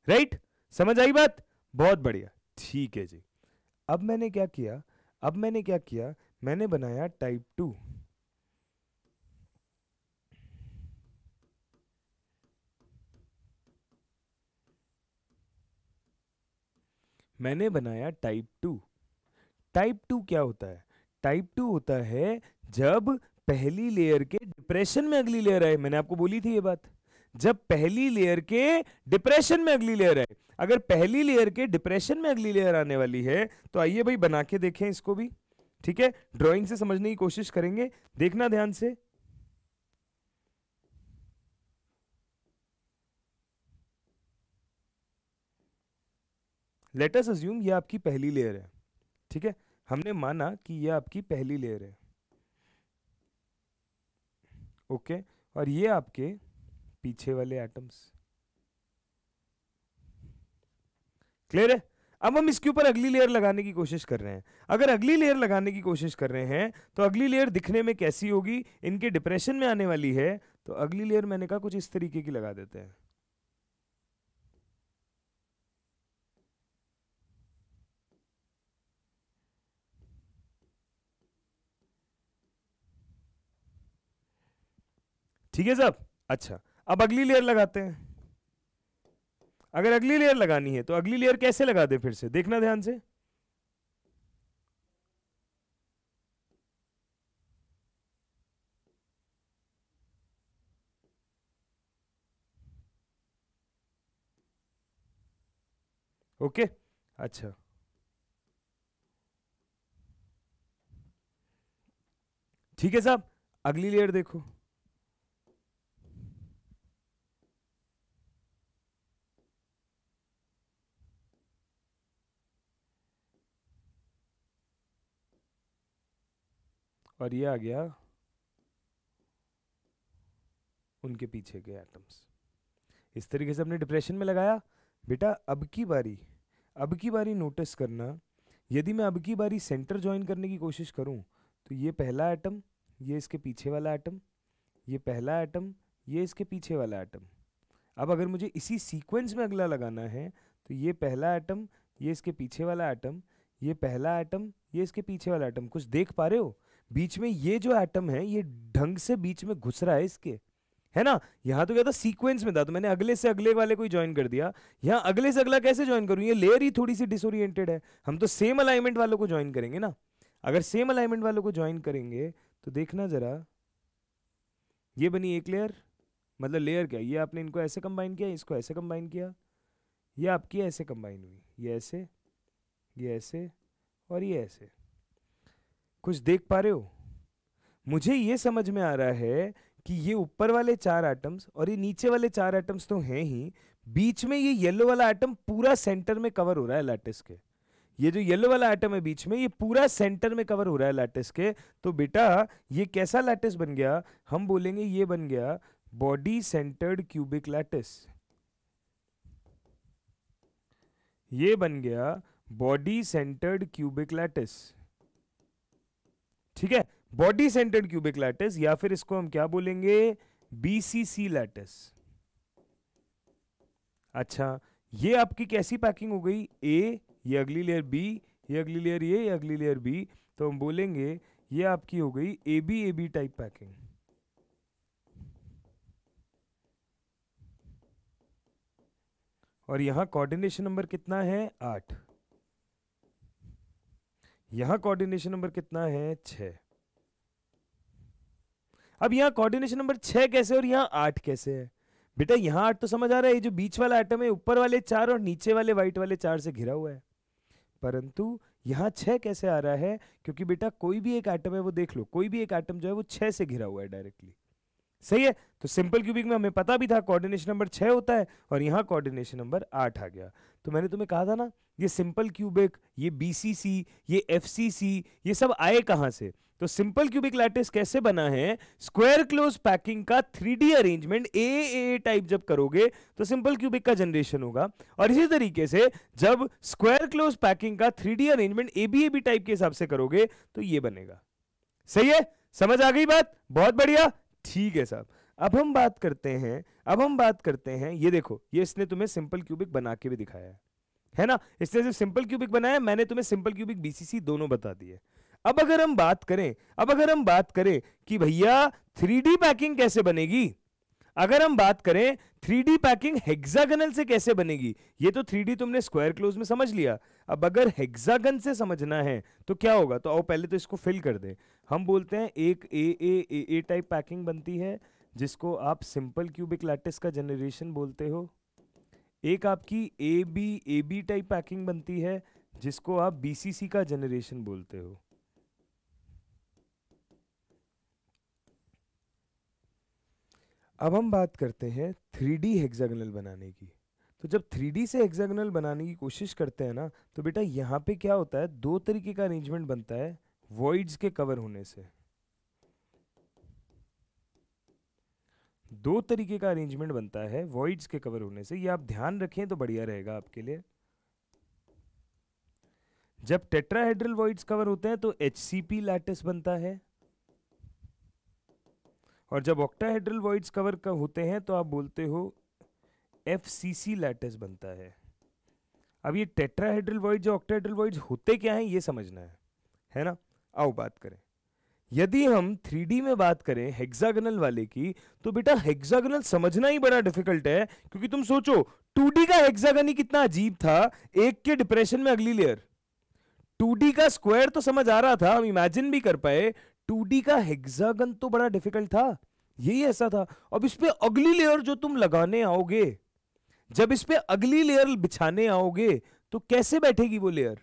राइट? समझ आई बात? बहुत बढ़िया, ठीक है जी। अब मैंने क्या किया, मैंने बनाया टाइप 2। मैंने बनाया टाइप 2। टाइप 2 क्या होता है, टाइप 2 होता है जब पहली लेयर के डिप्रेशन में अगली लेयर आए। मैंने आपको बोली थी ये बात, जब पहली लेयर के डिप्रेशन में अगली लेयर आए। अगर पहली लेयर के डिप्रेशन में अगली लेयर आने वाली है तो आइए भाई बना के देखें इसको भी, ठीक है? ड्राइंग से समझने की कोशिश करेंगे, देखना ध्यान से। लेट अस अज्यूम ये आपकी पहली लेयर है, ठीक है? हमने माना कि ये आपकी पहली लेयर है, ओके? और ये आपके पीछे वाले एटम्स। क्लियर है? अब हम इसके ऊपर अगली लेयर लगाने की कोशिश कर रहे हैं। अगर अगली लेयर लगाने की कोशिश कर रहे हैं तो अगली लेयर दिखने में कैसी होगी, इनके डिप्रेशन में आने वाली है। तो अगली लेयर मैंने कहा कुछ इस तरीके की लगा देते हैं। ठीक है साहब? अच्छा, अब अगली लेयर लगाते हैं। अगर अगली लेयर लगानी है तो अगली लेयर कैसे लगा दे, फिर से देखना ध्यान से। ओके, अच्छा, ठीक है साहब, अगली लेयर देखो। और ये आ गया उनके पीछे के एटम्स। इस तरीके से अपने डिप्रेशन में लगाया। बेटा अब की बारी नोटिस करना, यदि मैं अब की बारी सेंटर ज्वाइन करने की कोशिश करूं तो ये पहला एटम, ये इसके पीछे वाला एटम, ये पहला एटम, ये इसके पीछे वाला एटम। अब अगर मुझे इसी सीक्वेंस में अगला लगाना है तो ये पहला एटम, ये इसके पीछे वाला एटम, ये पहला एटम, ये इसके पीछे वाला एटम। कुछ देख पा रहे हो? बीच में ये जो एटम है ये ढंग से बीच में घुस रहा है इसके, है ना? यहाँ तो क्या था, सीक्वेंस में था, तो मैंने अगले से अगले वाले को ही ज्वाइन कर दिया। यहाँ अगले से अगला कैसे ज्वाइन करूँ? ये लेयर ही थोड़ी सी डिसोरिएंटेड है, हम तो सेम अलाइनमेंट वालों को ज्वाइन करेंगे ना। अगर सेम अलाइनमेंट वालों को ज्वाइन करेंगे तो देखना जरा, ये बनी एक लेयर, मतलब लेयर क्या, ये आपने इनको ऐसे कंबाइन किया, इसको ऐसे कंबाइन किया, ये आपकी ऐसे कंबाइन हुई, ये ऐसे, ये ऐसे और ये ऐसे। कुछ देख पा रहे हो? मुझे ये समझ में आ रहा है कि ये ऊपर वाले 4 एटम्स और ये नीचे वाले 4 एटम्स तो हैं ही, बीच में ये येलो वाला एटम पूरा सेंटर में कवर हो रहा है लैटिस के। ये जो येलो वाला एटम है बीच में, ये पूरा सेंटर में कवर हो रहा है लैटिस के। तो बेटा ये कैसा लैटिस बन गया? हम बोलेंगे ये बन गया बॉडी सेंटर्ड क्यूबिक लैटिस। ये बन गया बॉडी सेंटर्ड क्यूबिक लैटिस, ठीक है? बॉडी सेंटर्ड क्यूबिक लैटिस, या फिर इसको हम क्या बोलेंगे? BCC lattice. अच्छा, ये आपकी कैसी पैकिंग हो गई? ए, ये अगली लेयर बी, ये अगली लेयर ये अगली लेयर बी, तो हम बोलेंगे ये आपकी हो गई ए बी टाइप पैकिंग। और यहां कोऑर्डिनेशन नंबर कितना है? 8। यहां कोऑर्डिनेशन नंबर कितना है? 6। अब यहां कोऑर्डिनेशन नंबर 6 कैसे और यहां 8 कैसे है? बेटा यहां 8 तो समझ आ रहा है, ये जो बीच वाला एटम है ऊपर वाले 4 और नीचे वाले व्हाइट वाले 4 से घिरा हुआ है, परंतु यहां 6 कैसे आ रहा है? क्योंकि बेटा कोई भी एक एटम है, वो देख लो, कोई भी एक एटम जो है वो 6 से घिरा हुआ है डायरेक्टली, सही है? तो सिंपल क्यूबिक में हमें पता भी था कोऑर्डिनेशन नंबर 6 होता है, और यहां कोऑर्डिनेशन नंबर 8 आ गया। तो मैंने तुम्हें कहा था ना, ये सिंपल क्यूबिक, ये बीसीसी, ये एफसीसी, ये सब आए कहां से? तो सिंपल क्यूबिक लैटिस कैसे बना है? स्क्वायर क्लोज पैकिंग का 3D अरेंजमेंट ए टाइप जब करोगे तो सिंपल क्यूबिक का जनरेशन होगा, और इसी तरीके से जब स्क्वायर क्लोज पैकिंग का 3D अरेंजमेंट ए बी टाइप के हिसाब से करोगे तो ये बनेगा। सही है? समझ आ गई बात? बहुत बढ़िया, ठीक है साहब। अब हम बात करते हैं, ये देखो, ये इसने तुम्हें सिंपल क्यूबिक बना के भी दिखाया है ना? इसने सिर्फ सिंपल क्यूबिक बनाया, मैंने तुम्हें सिंपल क्यूबिक बीसीसी दोनों बता दिए। अब अगर हम बात करें कि भैया 3D पैकिंग कैसे बनेगी, अगर हम बात करें 3D पैकिंग हेक्सागोनल से कैसे बनेगी, ये तो 3D तुमने स्क्वायर क्लोज में समझ लिया, अब अगर हेक्सागन से समझना है तो क्या होगा? तो आओ पहले तो इसको फिल कर दें। हम बोलते हैं एक ए टाइप पैकिंग बनती है, जिसको आप सिंपल क्यूबिक लैटिस का जनरेशन बोलते हो। एक आपकी ए बी टाइप पैकिंग बनती है, जिसको आप बीसीसी का जनरेशन बोलते हो। अब हम बात करते हैं 3D हेक्सागोनल बनाने की। तो जब 3D से हेक्सागोनल बनाने की कोशिश करते हैं ना, तो बेटा यहाँ पे क्या होता है, 2 तरीके का अरेंजमेंट बनता है वॉइड्स के कवर होने से। 2 तरीके का अरेंजमेंट बनता है वॉइड्स के कवर होने से, ये आप ध्यान रखें तो बढ़िया रहेगा आपके लिए। जब टेट्राहेड्रल वॉइड्स कवर होते हैं तो HCP लैटिस बनता है, और जब ऑक्टाहेड्रल वॉइड्स कवर का होते हैं तो आप बोलते हो FCC लैटिस बनता है। अब ये टेट्राहेड्रल वॉइड्स और ऑक्टाहेड्रल वॉइड्स होते क्या हैं ये समझना है ना? आओ बात करें। यदि हम 3D में बात करें हेक्सागोनल वाले की, तो बेटा हेक्सागोनल समझना ही बड़ा डिफिकल्ट है, क्योंकि तुम सोचो 2D का हेक्सागन ही कितना अजीब था, एक के डिप्रेशन में अगली लेयर। 2D का स्क्वायर तो समझ आ रहा था, हम इमेजिन भी कर पाए, 2D का हेक्सागन तो बड़ा डिफिकल्ट था, यही ऐसा था। अब इस पे अगली लेयर जो तुम लगाने आओगे, जब इस पे अगली लेयर बिछाने आओगे तो कैसे बैठेगी वो लेयर?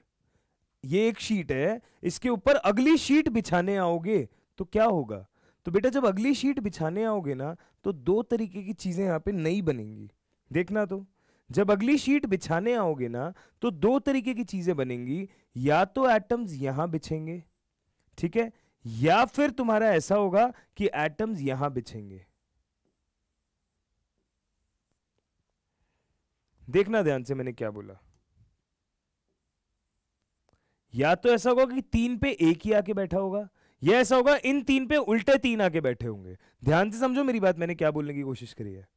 ये एक शीट है, इसके ऊपर अगली शीट बिछाने आओगे तो क्या होगा? तो बेटा जब अगली शीट बिछाने आओगे ना, तो 2 तरीके की चीजें यहां पे नई बनेंगी। देखना, तो जब अगली शीट बिछाने आओगे ना तो 2 तरीके की चीजें बनेंगी, या तो एटम्स यहां बिछेंगे, ठीक है, या फिर तुम्हारा ऐसा होगा कि एटम्स यहां बिछेंगे। देखना ध्यान से मैंने क्या बोला। या तो ऐसा होगा कि 3 पे एक ही आके बैठा होगा, ये ऐसा होगा, इन तीन पे उल्टे तीन आके बैठे होंगे। ध्यान से समझो मेरी बात, मैंने क्या बोलने की कोशिश करी है।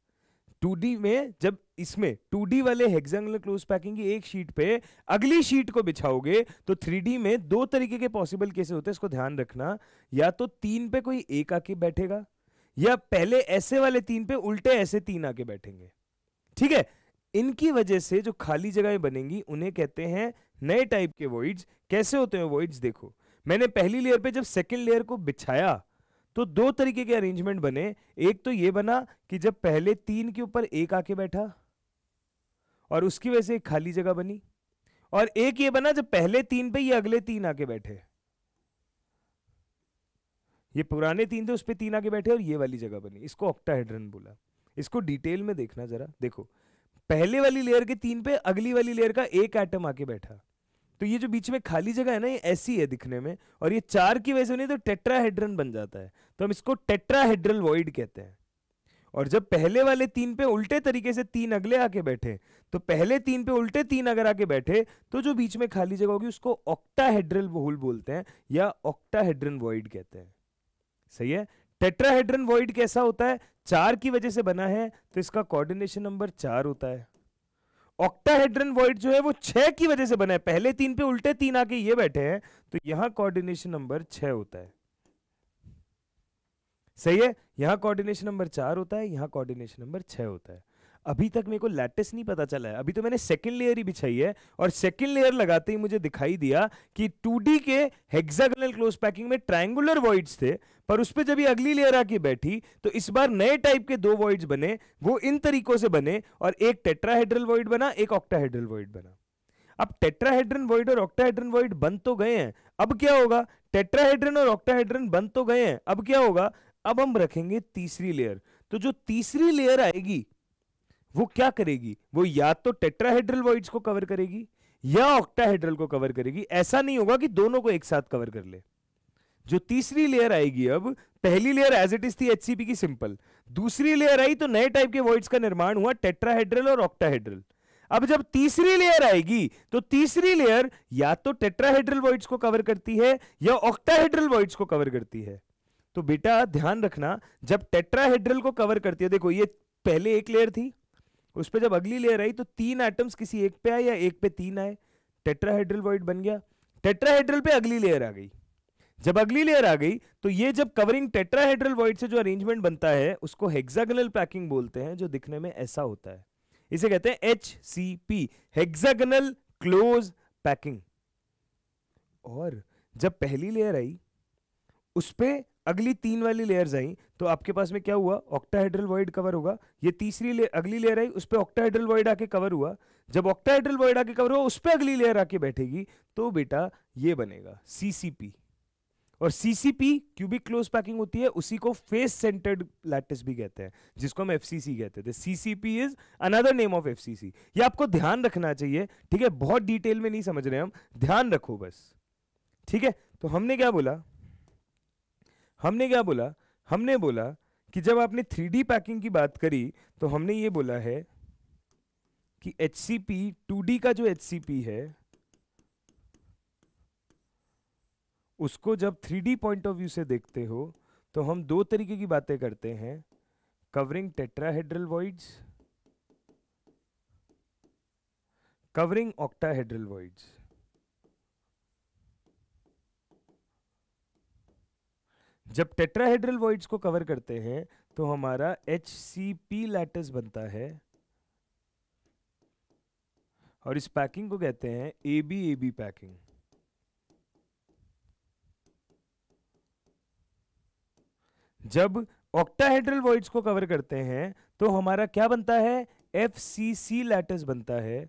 2D में जब इसमें 2D वाले हेक्सागोनल क्लोज पैकिंग की एक शीट पे अगली शीट को बिछाओगे तो 3D में दो तरीके के पॉसिबल केसेस होते हैं, इसको ध्यान रखना। या तो तीन पे कोई एक आके बैठेगा, या पहले ऐसे वाले तीन पे उल्टे ऐसे तीन आके बैठेंगे, ठीक है। इनकी वजह से जो खाली जगहें बनेंगी उन्हें कहते हैं नए टाइप के वॉइड्स। कैसे होते हैं वॉइड्स, देखो मैंने पहली लेयर पे जब सेकंड लेयर को बिछाया तो दो तरीके के अरेंजमेंट बने। एक तो ये बना कि जब पहले तीन के ऊपर एक आके बैठा और उसकी वजह से एक खाली जगह बनी, और एक ये बना जब पहले तीन पे ये अगले तीन आके बैठे, ये पुराने तीन थे उस पे तीन आके बैठे और ये वाली जगह बनी, इसको ऑक्टाहेड्रन बोला। इसको डिटेल में देखना जरा, देखो पहले वाली लेयर के तीन पे अगली वाली लेयर का एक एटम आके बैठा, तो ये जो बीच में खाली जगह है ना ये ऐसी है दिखने में, और ये चार की वजह से नहीं तो टेट्राहेड्रन बन जाता है, तो हम इसको टेट्राहेड्रल वॉइड कहते हैं। और जब पहले वाले तीन पे उल्टे तरीके से तीन अगले आके बैठे, तो पहले तीन पे उल्टे तीन अगर आके बैठे तो जो बीच में खाली जगह होगी उसको ऑक्टाहेड्रल होल बोलते हैं या ऑक्टाहेड्रन वॉइड कहते हैं। सही है। टेट्राहेड्रन वॉइड कैसा होता है, चार की वजह से बना है तो इसका कोऑर्डिनेशन नंबर 4 होता है। ऑक्टाहेड्रन वॉइड जो है वो 6 की वजह से बना है, पहले तीन पे उल्टे तीन आके ये बैठे हैं तो यहां कोऑर्डिनेशन नंबर 6 होता है। सही है। यहां कोऑर्डिनेशन नंबर 4 होता है, यहां कोऑर्डिनेशन नंबर 6 होता है। अभी तक मेरे को लैटिस नहीं पता चला है, अभी तो मैंने सेकंड लेयर ही बिछाई है, और सेकंड लेयर लगाते ही मुझे दिखाई दिया कि 2D के हेक्सागोनल क्लोज पैकिंग में ट्रायंगुलर वॉइड्स थे, पर उस पे जब ये अगली लेयर आके बैठी तो इस बार नए टाइप के दो वॉइड्स बने, वो इन तरीकों से बने, और एक टेट्राहेड्रल वॉइड बना, एक ऑक्टाहेड्रल वॉइड बना। अब टेट्राहेड्रन वॉइड और ऑक्टाहेड्रन वॉइड बन तो गए हैं, अब क्या होगा, टेट्राहेड्रन और ऑक्टाहेड्रन बन तो गए हैं, अब क्या होगा, अब हम रखेंगे तीसरी लेयर। तो जो तीसरी लेयर आएगी वो क्या करेगी, वो या तो टेट्राहेड्रल वॉइड्स को कवर करेगी या ऑक्टाहेड्रल को कवर करेगी। ऐसा नहीं होगा कि दोनों को एक साथ कवर कर ले। जो तीसरी लेयर आएगी, अब पहली लेयर एज इट इज थी एचसीपी की सिंपल, दूसरी लेयर आई तो नए टाइप के वॉइड्स का निर्माण हुआ टेट्राहेड्रल और ऑक्टाहेड्रल। अब जब तीसरी लेयर आएगी तो तीसरी लेयर या तो टेट्राहेड्रल वॉइड्स को कवर करती है या ऑक्टाहेड्रल वॉइड्स को कवर करती है। तो बेटा ध्यान रखना, जब टेट्राहेड्रल को कवर करती है, देखो ये पहले एक लेयर थी, उस पे जब अगली लेयर आई तो तीन एटम्स किसी एक पे आए या एक पे तीन आए, टेट्राहेड्रल वॉइड बन गया। टेट्राहेड्रल पे अगली लेयर आ गई, जब अगली लेयर आ गई तो ये जब कवरिंग टेट्राहेड्रल वॉइड से जो अरेंजमेंट बनता है उसको हेक्सागोनल पैकिंग बोलते हैं, जो दिखने में ऐसा होता है। इसे कहते हैं HCP, हेक्सागोनल क्लोज पैकिंग। और जब पहली लेयर आई उस पे अगली तीन वाली लेयर्स आई तो आपके पास में क्या हुआ, ऑक्टाहेड्रल वॉइड कवर होगा। ये तीसरी लेयर, अगली लेयर आई उस पे ऑक्टाहेड्रल वॉइड आके कवर हुआ, जब ऑक्टाहेड्रल वॉइड आके कवर हुआ उस पे अगली लेयर आके बैठेगी तो बेटा ये बनेगा CCP। और CCP क्यूबिक क्लोज पैकिंग होती है, उसी को फेस सेंटर्ड लैटिस भी कहते हैं, जिसको हम FCC कहते थे। CCP is another name of FCC। ये आपको ध्यान रखना चाहिए, ठीक है, बहुत डिटेल में नहीं समझ रहे हम, ध्यान रखो बस, ठीक है। तो हमने क्या बोला, हमने बोला कि जब आपने 3D पैकिंग की बात करी तो हमने ये बोला है कि HCP 2D का जो HCP है उसको जब 3D पॉइंट ऑफ व्यू से देखते हो तो हम दो तरीके की बातें करते हैं, covering tetrahedral voids, covering octahedral voids. जब टेट्राहेड्रल वॉइड्स को कवर करते हैं तो हमारा HCP लैटिस बनता है, और इस पैकिंग को कहते हैं AB पैकिंग। जब ऑक्टाहेड्रल वॉइड्स को कवर करते हैं तो हमारा क्या बनता है, FCC लैटिस बनता है।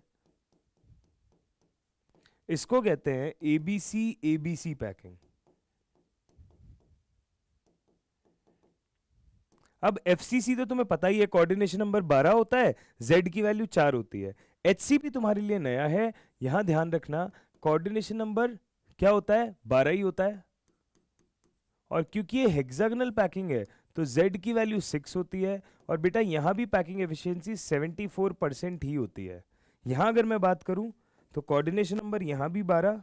इसको कहते हैं ABC पैकिंग। अब FCC तो तुम्हें पता ही है, कोऑर्डिनेशन नंबर 12 होता है, Z की वैल्यू 4 होती है। HCP तुम्हारे लिए नया है, यहां ध्यान रखना कोऑर्डिनेशन नंबर क्या होता है, 12 ही होता है। और क्योंकि ये हेक्सागोनल पैकिंग है तो Z की वैल्यू 6 होती है, और बेटा यहां भी पैकिंग एफिशिएंसी 74% ही होती है। यहां अगर मैं बात करूं तो कोऑर्डिनेशन नंबर यहां भी 12,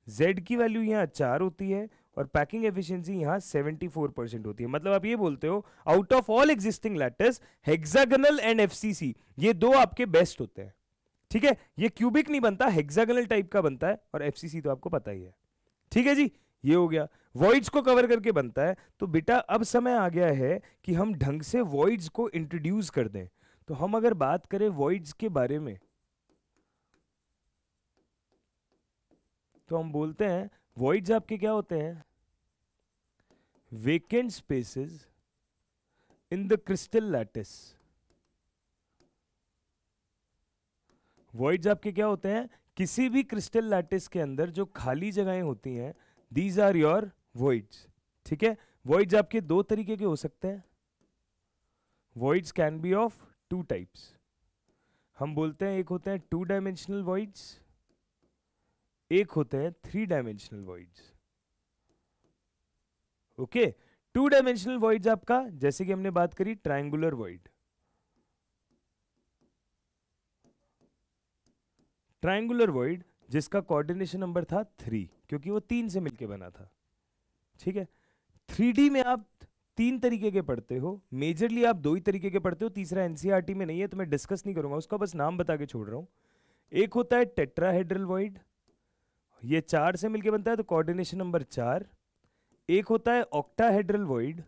Z की वैल्यू यहाँ 4 होती है और पैकिंग एफिशिएंसी यहाँ 74% होती है। मतलब आप ये बोलते हो out of all existing lattice hexagonal and FCC ये दो आपके बेस्ट होते हैं। ठीक है, ये क्यूबिक नहीं बनता, हेक्सागोनल टाइप का बनता है, और एफसीसी तो आपको पता ही है। ठीक है जी, ये हो गया, वॉइड्स को कवर करके बनता है। तो बेटा अब समय आ गया है कि हम ढंग से वॉइड्स को इंट्रोड्यूस कर दें। तो हम अगर बात करें वॉइड्स के बारे में तो हम बोलते हैं वॉइड्स आपके क्या होते हैं, vacant spaces in the crystal lattice. Voids आपके क्या होते हैं, किसी भी क्रिस्टल लैटिस के अंदर जो खाली जगहें होती हैं, दीज आर योर वॉइड्स। ठीक है, वॉइड्स आपके दो तरीके के हो सकते हैं। Voids can be of two types. हम बोलते हैं एक होते हैं 2 डायमेंशनल वॉइड्स, एक होते हैं 3 dimensional voids. Okay, 2 dimensional voids आपका जैसे कि हमने बात करी ट्रायंगुलर वॉइड। ट्रायंगुलर वॉइड जिसका कोऑर्डिनेशन नंबर था 3 क्योंकि वो 3 से मिलके बना था। ठीक है, 3D में आप 3 तरीके के पढ़ते हो, मेजरली आप 2 ही तरीके के पढ़ते हो, तीसरा एनसीईआरटी में नहीं है तो मैं डिस्कस नहीं करूंगा उसका, बस नाम बता के छोड़ रहा हूं। एक होता है टेट्राहेड्रल वॉइड, ये 4 से मिलके बनता है तो कोऑर्डिनेशन नंबर 4। एक होता है ऑक्टाहेड्रल वॉइड,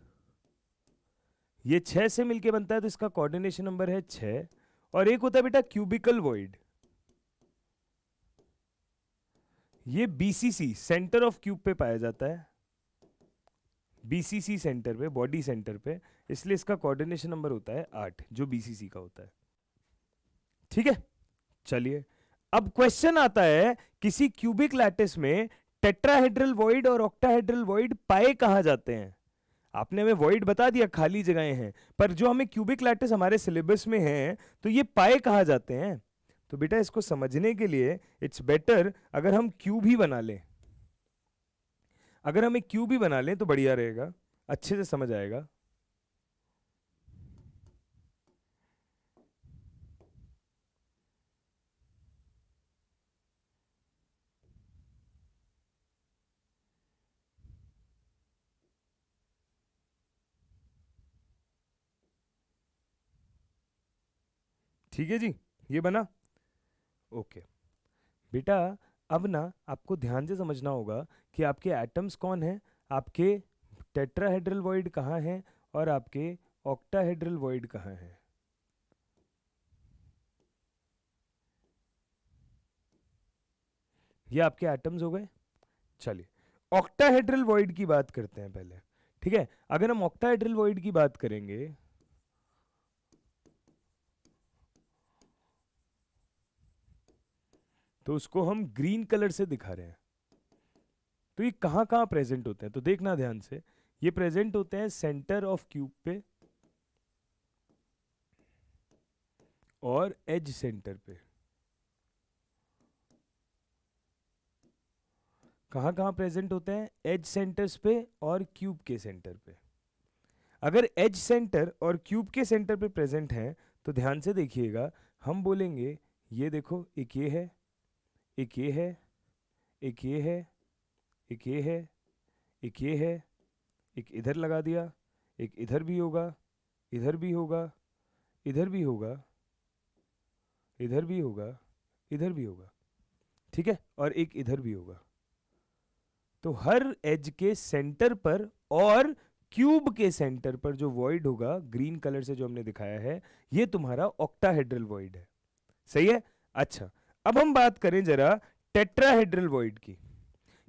ये 6 से मिलके बनता है तो इसका कोऑर्डिनेशन नंबर है 6। और एक होता है बेटा क्यूबिकल वॉइड, ये बीसीसी सेंटर ऑफ क्यूब पे पाया जाता है, बीसीसी सेंटर पे, बॉडी सेंटर पे, इसलिए इसका कोऑर्डिनेशन नंबर होता है 8 जो बीसीसी का होता है। ठीक है, चलिए अब क्वेश्चन आता है किसी क्यूबिक लैटिस में टेट्राहेड्रल वॉइड और ऑक्टाहेड्रल वॉइड पाए कहां जाते हैं। आपने हमें वॉइड बता दिया खाली जगहें हैं, पर जो हमें क्यूबिक लैटिस हमारे सिलेबस में है तो ये पाए कहां जाते हैं। तो बेटा इसको समझने के लिए इट्स बेटर अगर हम क्यूब ही बना लें, अगर हम एक क्यूब ही बना लें तो बढ़िया रहेगा, अच्छे से समझ आएगा। ठीक है जी, ये बना ओके। बेटा अब ना आपको ध्यान से समझना होगा कि आपके एटम्स कौन हैं, आपके टेट्राहेड्रल वॉइड कहाँ हैं और आपके ऑक्टाहेड्रल वॉइड कहाँ हैं। ये आपके एटम्स हो गए। चलिए ऑक्टाहेड्रल वॉइड की बात करते हैं पहले। ठीक है, अगर हम ऑक्टाहेड्रल वॉइड की बात करेंगे तो उसको हम ग्रीन कलर से दिखा रहे हैं। तो ये कहां कहां प्रेजेंट होते हैं तो देखना ध्यान से, ये प्रेजेंट होते हैं सेंटर ऑफ क्यूब पे और एज सेंटर पे। कहां कहां प्रेजेंट होते हैं, एज सेंटर्स पे और क्यूब के सेंटर पे। अगर एज सेंटर और क्यूब के सेंटर पे प्रेजेंट हैं तो ध्यान से देखिएगा, हम बोलेंगे ये देखो एक ये है, एक ये है, एक ये है, एक ये है, एक ये है, एक इधर लगा दिया, एक इधर भी होगा, इधर भी होगा, इधर भी होगा, इधर भी होगा, इधर भी होगा। ठीक है, और एक इधर भी होगा। तो हर एज के सेंटर पर और क्यूब के सेंटर पर जो वॉइड होगा ग्रीन कलर से जो हमने दिखाया है, ये तुम्हारा ऑक्टाहेड्रल वॉइड है। सही है। अच्छा, अब हम बात करें जरा टेट्राहेड्रल वॉइड की।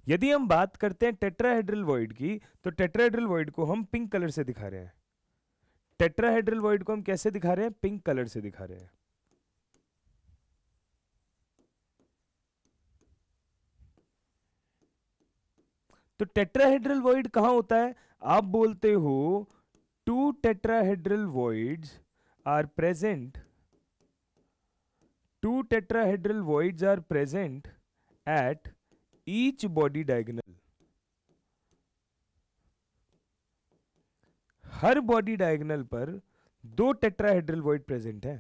यदि हम बात करते हैं टेट्राहेड्रल वॉइड की तो टेट्राहेड्रल वॉइड को हम पिंक कलर से दिखा रहे हैं। टेट्राहेड्रल वॉइड को हम कैसे दिखा रहे हैं, पिंक कलर से दिखा रहे हैं। तो टेट्राहेड्रल वॉइड कहां होता है, आप बोलते हो 2 tetrahedral voids are present, 2 tetrahedral voids are present at each body diagonal। हर बॉडी डायगोनल पर 2 टेट्राहेड्रल वॉइड प्रेजेंट है।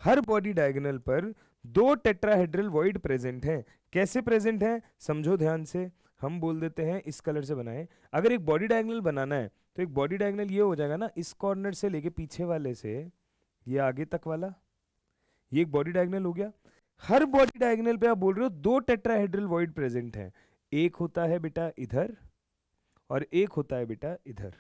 हर बॉडी डायगोनल पर 2 टेट्राहेड्रल वॉइड प्रेजेंट है। कैसे प्रेजेंट है समझो ध्यान से। हम बोल देते हैं इस कलर से बनाए। अगर एक बॉडी डायगोनल बनाना है तो एक बॉडी डायगोनल ये हो जाएगा ना, इस कॉर्नर से लेके पीछे वाले से ये आगे तक वाला, ये एक बॉडी डायगोनल हो गया। हर बॉडी डायगोनल पे आप बोल रहे हो दो टेट्राहेड्रल वॉइड प्रेजेंट हैं, एक होता है बेटा इधर और एक होता है बेटा इधर।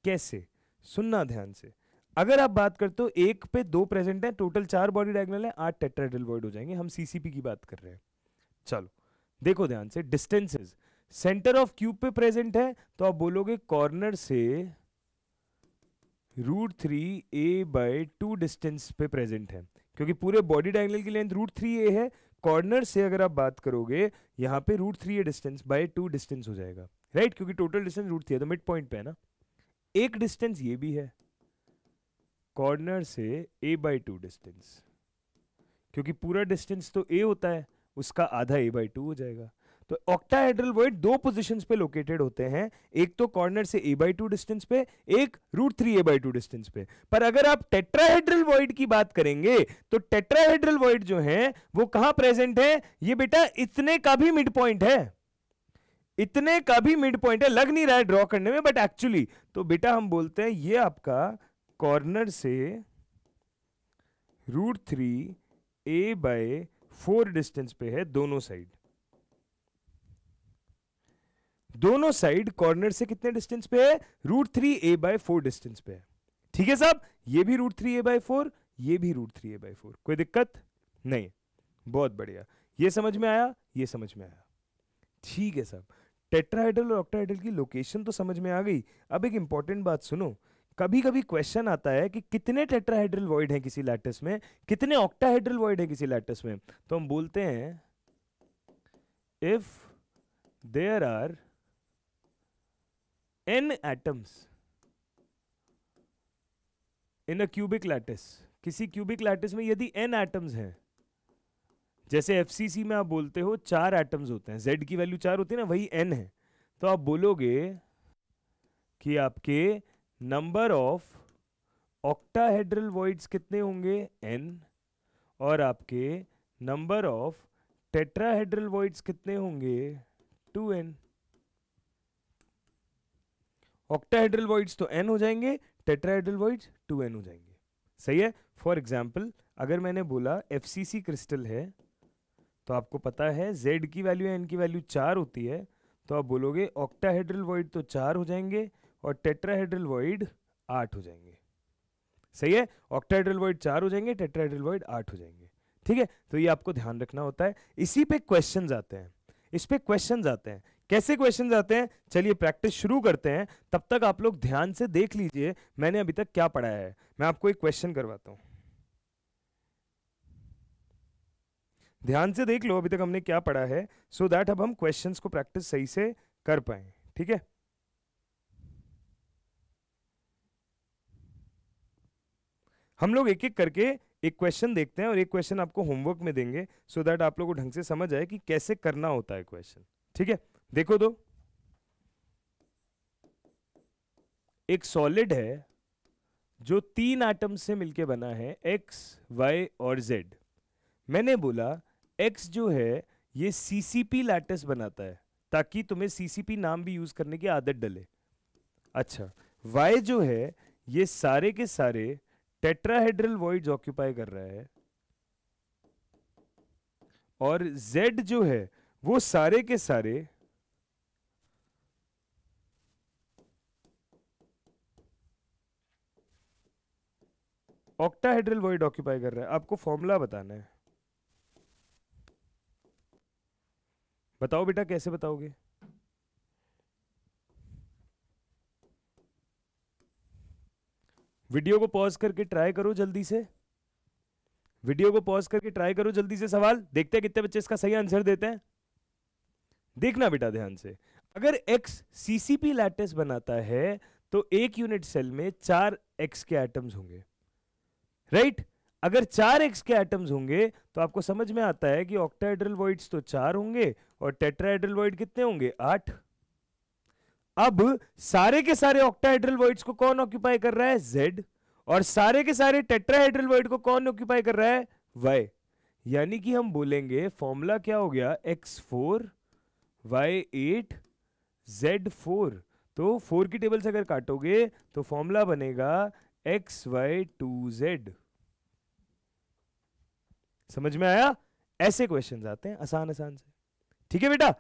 कैसे, सुनना ध्यान से। अगर आप बात करते हो एक पे दो प्रेजेंट है, टोटल 4 बॉडी डायगोनल है, 8 टेट्राहेड्रल वॉइड हो जाएंगे। हम सीसीपी की बात कर रहे हैं। चलो देखो ध्यान से, डिस्टेंसेस सेंटर ऑफ क्यूब पे प्रेजेंट है तो आप बोलोगे कॉर्नर से √3a/2 डिस्टेंस पे प्रेजेंट है, क्योंकि पूरे बॉडी डायगोनल की लेंथ √3a है। कॉर्नर से अगर आप बात करोगे यहाँ पे √3a डिस्टेंस बाय 2 डिस्टेंस हो जाएगा, राइट, क्योंकि टोटल डिस्टेंस √3 है तो मिड पॉइंट पे है ना। एक डिस्टेंस ये भी है कॉर्नर से a/2 डिस्टेंस, क्योंकि पूरा डिस्टेंस तो a होता है, उसका आधा a/2 हो जाएगा। तो ऑक्टाहेड्रल वॉइड दो पोजीशंस पे लोकेटेड होते हैं, एक तो कॉर्नर से a/2 डिस्टेंस पे, एक √3a/2 डिस्टेंस पे। पर अगर आप टेट्राहेड्रल वॉइड की बात करेंगे तो टेट्राहेड्रल वॉइड जो है वो कहां प्रेजेंट है? ये बेटा इतने का भी मिड पॉइंट है, इतने का भी मिड पॉइंट है। लग नहीं रहा है ड्रॉ करने में, बट एक्चुअली तो बेटा हम बोलते हैं ये आपका कॉर्नर से √3a/4 डिस्टेंस पे है। दोनों साइड, दोनों साइड कॉर्नर से कितने डिस्टेंस पे है? √3a/4 डिस्टेंस पे है। ठीक है साहब, ये भी √3a/4, ये भी √3a/4। कोई दिक्कत नहीं? बहुत बढ़िया, ये समझ में आया, ये समझ में आया। ठीक है साहब, टेट्राहेड्रल और ऑक्टाहेड्रल की लोकेशन तो समझ में आ गई। अब एक इंपॉर्टेंट बात सुनो, कभी कभी क्वेश्चन आता है कि कितने टेट्राहेड्रल वॉइड हैं किसी लैटिस में, कितने ऑक्टाहेड्रल वॉइड है किसी लैटिस में। तो हम बोलते हैं if there are n atoms in a cubic lattice, किसी क्यूबिक लैटिस में यदि n एटम्स हैं, जैसे FCC में आप बोलते हो 4 एटम्स होते हैं, Z की वैल्यू 4 होती है ना, वही n है, तो आप बोलोगे कि आपके नंबर ऑफ ऑक्टाहेड्रल वॉइड्स कितने होंगे? n, और आपके नंबर ऑफ टेट्राहेड्रल वॉइड्स कितने होंगे? 2n। ऑक्टाहेड्रल वॉइड्स तो n हो जाएंगे, टेट्राहेड्रल वॉइड्स 2n हो जाएंगे। सही है। फॉर एग्जाम्पल अगर मैंने बोला FCC क्रिस्टल है तो आपको पता है Z की वैल्यू n की वैल्यू 4 होती है, तो आप बोलोगे ऑक्टाहेड्रल वॉइड तो 4 हो जाएंगे और टेट्राहेड्रल वॉइड 8 हो जाएंगे। सही है, ऑक्टाहेड्रल वॉइड 4 हो जाएंगे, टेट्राहेड्रल वॉइड 8 हो जाएंगे। ठीक है, तो ये आपको ध्यान रखना होता है। इसी पे क्वेश्चंस आते हैं, इस पे क्वेश्चंस आते हैं। कैसे क्वेश्चंस आते हैं? चलिए प्रैक्टिस शुरू करते हैं। तब तक आप लोग ध्यान से देख लीजिए मैंने अभी तक क्या पढ़ाया है। मैं आपको एक क्वेश्चन करवाता हूं, ध्यान से देख लो अभी तक हमने क्या पढ़ा है, सो दैट अब हम क्वेश्चंस को प्रैक्टिस सही से कर पाए। ठीक है, हम लोग एक एक करके एक क्वेश्चन देखते हैं और एक क्वेश्चन आपको होमवर्क में देंगे, सो दैट आप लोगों को ढंग से समझ आए कि कैसे करना होता है क्वेश्चन। ठीक है, देखो तो एक सॉलिड है जो 3 एटम्स से मिलके बना है, x, y और z। मैंने बोला x जो है ये CCP लैटिस बनाता है, ताकि तुम्हें CCP नाम भी यूज करने की आदत डले। अच्छा, y जो है ये सारे के सारे टेट्राहेड्रल वॉइड्स ऑक्यूपाई कर रहा है, और z जो है वो सारे के सारे ऑक्टाहेड्रल वॉइड ऑक्यूपाई कर रहा है। आपको फॉर्मूला बताना है, बताओ बेटा कैसे बताओगे? वीडियो को पॉज करके ट्राई करो जल्दी से, वीडियो को पॉज करके ट्राई करो जल्दी से। सवाल देखते हैं कितने बच्चे इसका सही आंसर देते हैं। देखना बेटा ध्यान से, अगर x CCP लैटिस बनाता है तो एक यूनिट सेल में 4 x के एटम्स होंगे, राइट? अगर 4 x के एटम्स होंगे तो आपको समझ में आता है कि ऑक्टाहेड्रल वॉइड्स तो 4 होंगे और टेट्राहेड्रल वॉइड कितने होंगे? 8। अब सारे के सारे ऑक्टाहेड्रल वॉइड्स को कौन ऑक्यूपाई कर रहा है? Z। और सारे के सारे टेट्राहेड्रल वॉइड को कौन ऑक्यूपाई कर रहा है? Y। यानी कि हम बोलेंगे फॉर्मूला क्या हो गया, x4 y8 z4। तो 4 की टेबल से अगर काटोगे तो फॉर्मूला बनेगा xy2z। समझ में आया? ऐसे क्वेश्चंस आते हैं आसान आसान से। ठीक है बेटा,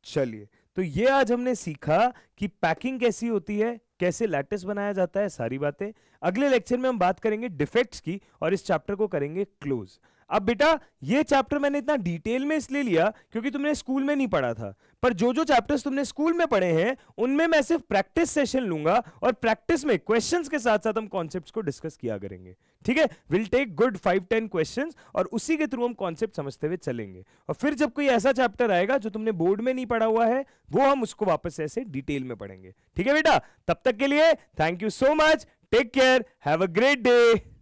चलिए तो ये आज हमने सीखा कि पैकिंग कैसी होती है, कैसे लैटिस बनाया जाता है, सारी बातें। अगले लेक्चर में हम बात करेंगे डिफेक्ट्स की और इस चैप्टर को करेंगे क्लोज। अब बेटा ये चैप्टर मैंने इतना डिटेल में इसलिए लिया क्योंकि तुमने स्कूल में नहीं पढ़ा था, पर जो जो चैप्टर्स तुमने स्कूल में पढ़े हैं उनमें मैं सिर्फ प्रैक्टिस सेशन लूंगा और प्रैक्टिस में क्वेश्चंस के साथ साथ हम कॉन्सेप्ट्स को डिस्कस किया करेंगे। ठीक है, विल टेक गुड 5-10 क्वेश्चंस और उसी के थ्रू हम कॉन्सेप्ट समझते हुए चलेंगे। और फिर जब कोई ऐसा चैप्टर आएगा जो तुमने बोर्ड में नहीं पढ़ा हुआ है वो हम उसको वापस ऐसे डिटेल में पढ़ेंगे। ठीक है बेटा, तब तक के लिए thank you so much, take care, have a great day.